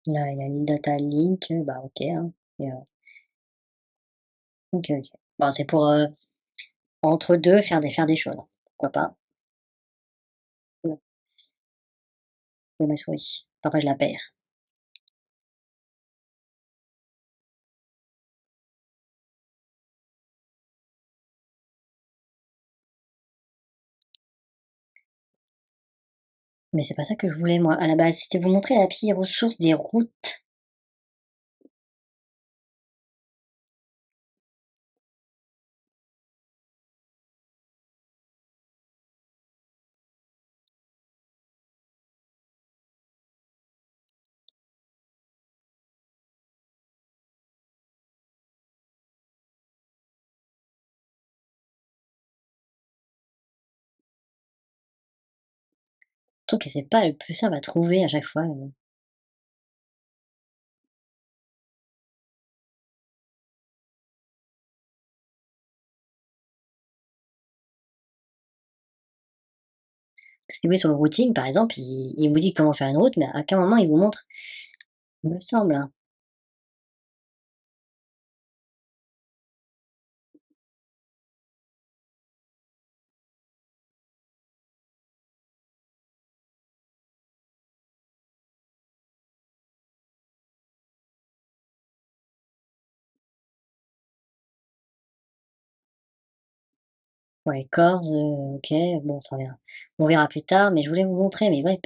Là, il y a une data link, bah, OK, hein et OK, OK. Bon, c'est pour, entre 2 faire des choses. Pourquoi pas? Ouh là, ma souris. Parfois, je la perds. Mais c'est pas ça que je voulais moi, à la base. C'était vous montrer l'API ressources des routes. Je trouve que c'est pas le plus simple à trouver à chaque fois, parce que oui, sur le routing, par exemple, il vous dit comment faire une route, mais à aucun moment il vous montre, il me semble, hein. Pour les corses, OK, bon ça on verra plus tard, mais je voulais vous montrer, mais ouais,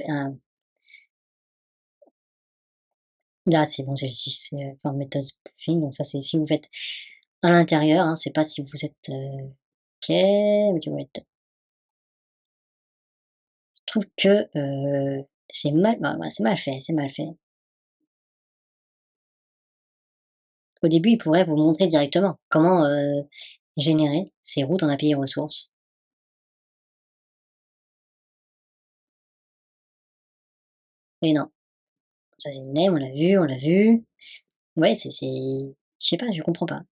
là c'est bon, c'est, enfin méthode spoofing, donc ça c'est si vous faites à l'intérieur, hein, c'est pas si vous êtes, OK, mais tu vas être je trouve que, c'est mal bah, c'est mal fait, c'est mal fait. Au début, il pourrait vous montrer directement comment, générer ces routes en API ressources. Mais non, ça c'est une name, on l'a vu, on l'a vu. Ouais, je sais pas, je comprends pas.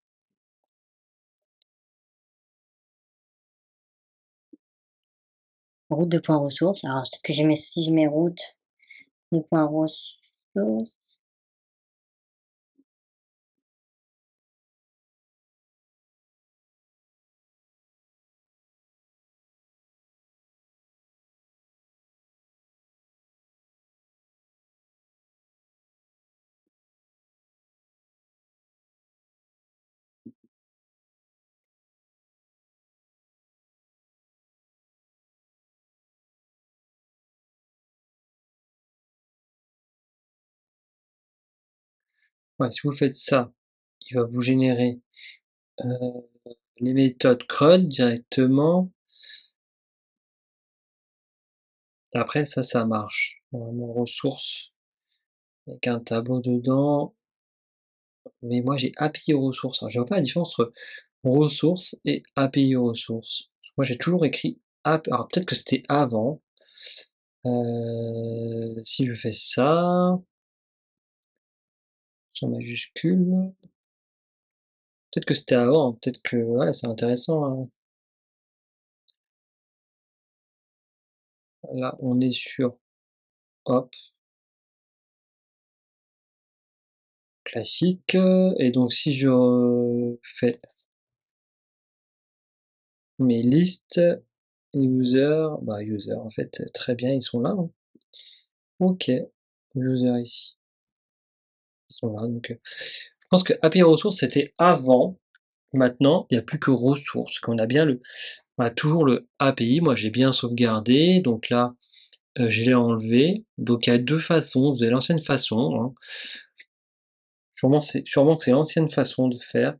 Route de point ressource, alors peut-être que si je mets route de point ressource, Ouais, si vous faites ça, il va vous générer, heu, les méthodes CRUD directement. Après ça marche. Normalement ressources avec un tableau dedans, mais moi j'ai API ressources. Alors je vois pas la différence entre ressources et API ressources. Moi j'ai toujours écrit alors peut-être que c'était avant. Si je fais ça, en majuscule, peut-être que c'était avant, peut-être que ouais, c'est intéressant, hein. Là, on est sur hop, classique, et donc si je fais mes listes user, bah user en fait, très bien, ils sont là, hein. OK, user ici, ils sont là donc Je pense que API ressources, c'était avant. Maintenant, il n'y a plus que ressources. Qu'on a bien on a toujours le API. Moi, j'ai bien sauvegardé. Donc là, je l'ai enlevé. Donc il y a deux façons. Vous avez l'ancienne façon, hein. Sûrement que c'est l'ancienne façon de faire.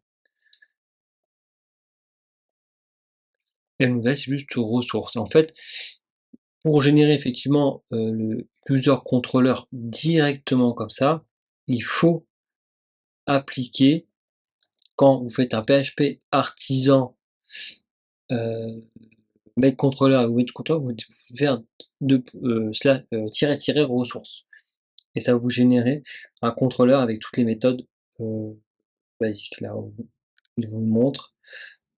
Et la nouvelle, c'est juste ressources. En fait, pour générer effectivement le user controller directement comme ça, il faut appliquer, quand vous faites un PHP artisan make controller ou make controller, vous devez faire tiret ressources. Et ça va vous générer un contrôleur avec toutes les méthodes euh, basiques. Là, il vous montre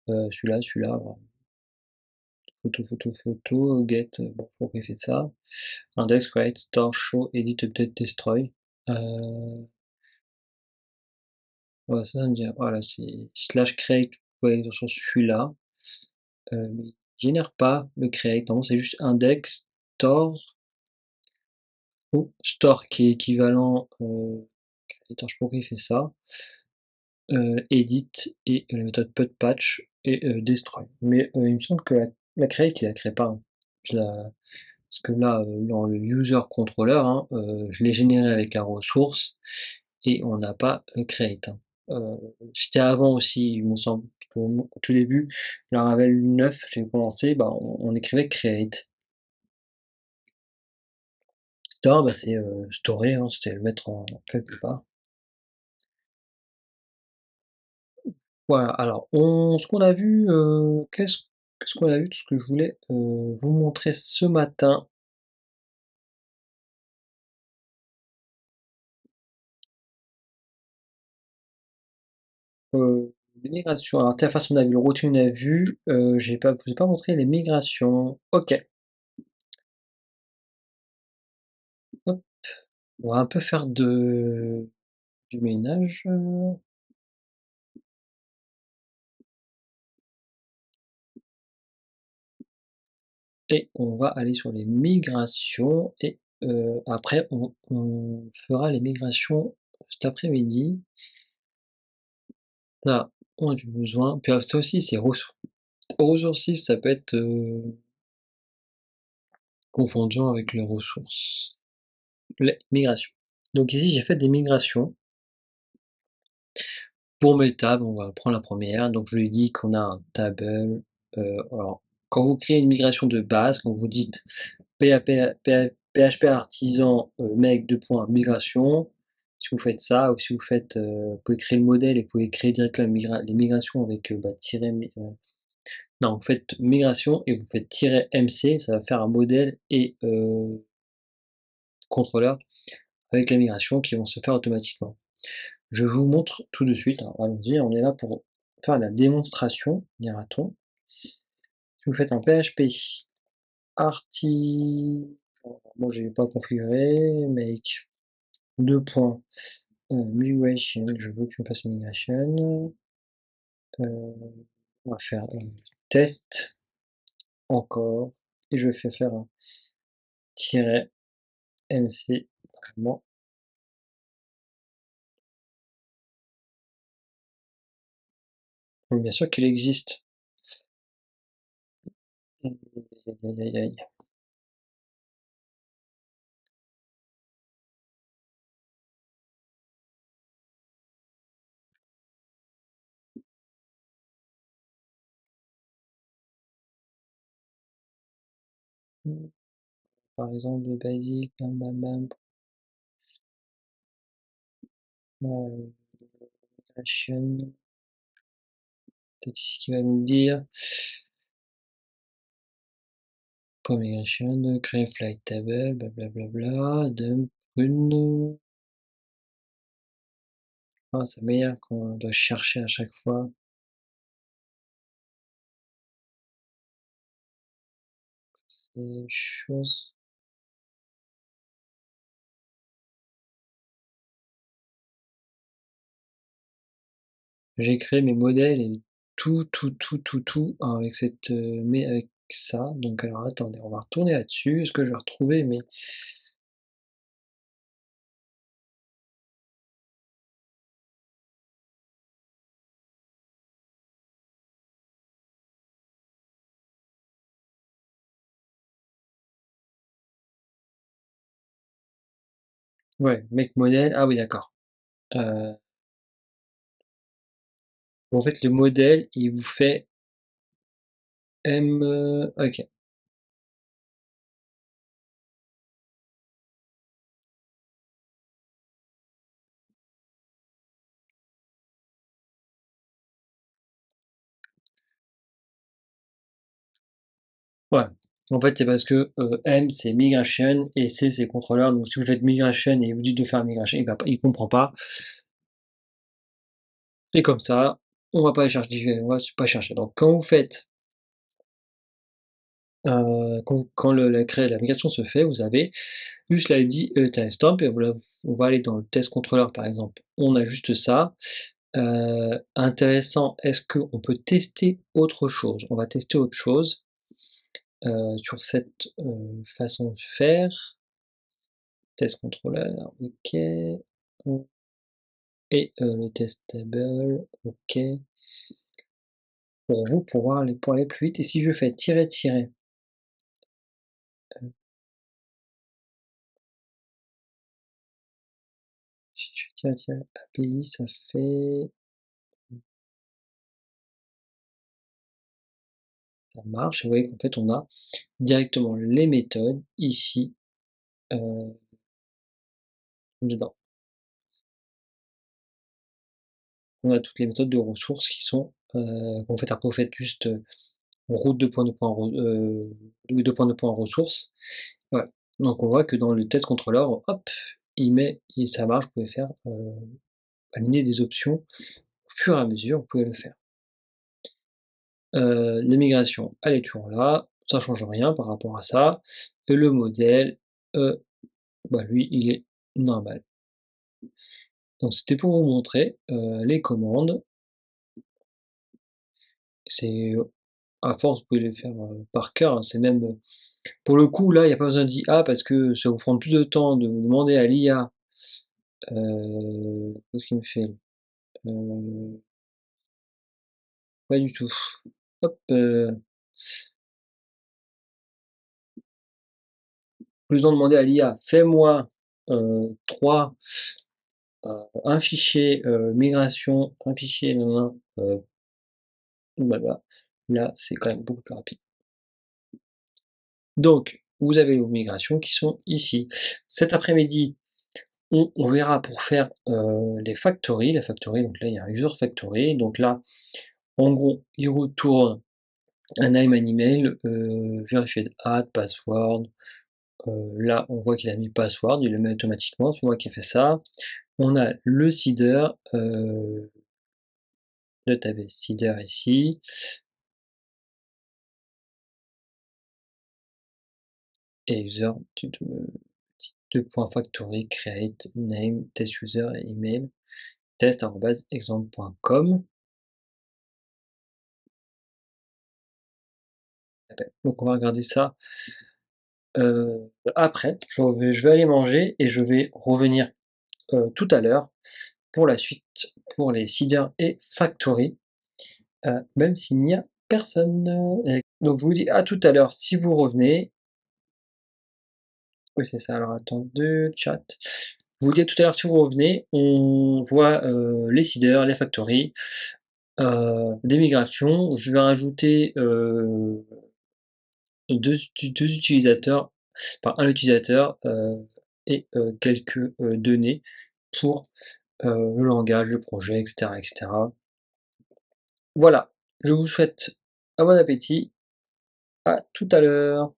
celui-là, voilà. Photo, get, bon, pourquoi il fait ça? Index, create, store, show, edit, update, destroy. Voilà, ça me dit, voilà, c'est slash create, vous pouvez aller sur celui-là. Mais il génère pas le create, non, c'est juste index, store, ou store qui est équivalent, attends, je sais pas pourquoi il fait ça, edit et la méthode putpatch et destroy. Mais il me semble que la create, il la crée pas, hein. Parce que là, dans le user controller, hein, je l'ai généré avec un ressource et on n'a pas create, hein. C'était avant aussi, il me semble, parce que au tout début, Laravel 9, j'ai commencé, bah, on écrivait create. Store, bah, c'est storer, hein, c'était le mettre en quelque part. Voilà, alors ce qu'on a vu, qu'est-ce qu'on a vu? Tout ce que je voulais vous montrer ce matin. Les migrations. Alors, Interface, on a vu, le routing, on a vu. Je vous ai pas montré les migrations. Ok. Hop. On va un peu faire du ménage. Et on va aller sur les migrations. Et après, on fera les migrations cet après-midi. Là, on a du besoin. Puis ça aussi, c'est ressources, ça peut être confondu avec les ressources. Les migrations. Donc ici, j'ai fait des migrations. Pour mes tables, on va prendre la première. Donc je lui dis qu'on a un table. Alors, quand vous créez une migration de base, quand vous dites PHP artisan make 2.migration, si vous faites ça, ou si vous faites, vous pouvez créer le modèle et vous pouvez créer directement les migrations avec non, vous faites migration et vous faites "-mc", ça va faire un modèle et contrôleur avec la migration qui vont se faire automatiquement. Je vous montre tout de suite, hein. Allons-y, on est là pour faire la démonstration, dira-t-on. Si vous faites un PHP arti... Moi j'ai pas configuré, make 2 points migration, je veux que tu me fasses une migration. On va faire un test encore, et je fais faire un tiret mc normalement. Donc, bien sûr qu'il existe. Aïe, aïe, aïe, aïe. Par exemple, le basique, bam bam bam, migration, peut-être ici qui va nous le dire. Point migration, create flight table, blablabla, dump, prune. Ah, c'est meilleur quand on doit chercher à chaque fois ces choses. J'ai créé mes modèles et tout avec mais avec ça. Donc alors attendez, on va retourner là-dessus. Est-ce que je vais retrouver mes Ouais, make modèle, ah oui d'accord. Euh, en fait le modèle il vous fait M, ok. Ouais. En fait c'est parce que M c'est migration et C c'est contrôleur, donc si vous faites migration et vous dites de faire migration, il comprend pas. Et comme ça, on va pas chercher, on va pas chercher. Donc quand vous faites quand la migration se fait, vous avez juste l'ID et le timestamp et voilà, on va aller dans le test contrôleur par exemple. On a juste ça. Intéressant, est-ce qu'on peut tester autre chose? On va tester autre chose sur cette façon de faire. Test contrôleur, ok. Et le testable, ok. Pour vous, pour aller plus vite. Et si je fais tirer, tirer, si je fais tirer, tirer, API, ça fait, ça marche. Et vous voyez qu'en fait, on a directement les méthodes ici dedans. On a toutes les méthodes de ressources qui sont, en fait, après vous faites juste route de point de point, de point de point en ressources. Voilà. Donc on voit que dans le test contrôleur, hop, il met, et ça marche, vous pouvez faire aligner des options au fur et à mesure, vous pouvez le faire. L'immigration, elle est toujours là, ça change rien par rapport à ça. Et le modèle, bah lui, il est normal. Donc c'était pour vous montrer les commandes. C'est à force, vous pouvez les faire par cœur, hein. C'est même pour le coup là, il n'y a pas besoin d'IA parce que ça vous prend plus de temps de vous demander à l'IA. Qu'est-ce qu'il me fait? Pas du tout. Hop, plus besoin de demander à l'IA, fais-moi 3 un fichier migration, un fichier blablabla. Là, c'est quand même beaucoup plus rapide. Donc, vous avez vos migrations qui sont ici. Cet après-midi, on verra pour faire les factories. Les factories, donc là, il y a un user factory. Donc là, en gros, il retourne un name, un email, verified add, password. Là, on voit qu'il a mis password, il le met automatiquement, c'est moi qui ai fait ça. On a le seeder, database seeder ici, et user, deux points factory, create, name, test user et email, test@exemple.com. Donc on va regarder ça après. Je vais aller manger et je vais revenir tout à l'heure pour la suite, pour les seeder et factory, même s'il n'y a personne. Donc je vous dis à tout à l'heure si vous revenez. Oui, c'est ça. Alors attendez, chat. Je vous dis à tout à l'heure si vous revenez. On voit les seeders, les factories, des migrations. Je vais rajouter deux utilisateurs, enfin un utilisateur et quelques données pour le langage, le projet, etc., etc. Voilà. Je vous souhaite un bon appétit. À tout à l'heure.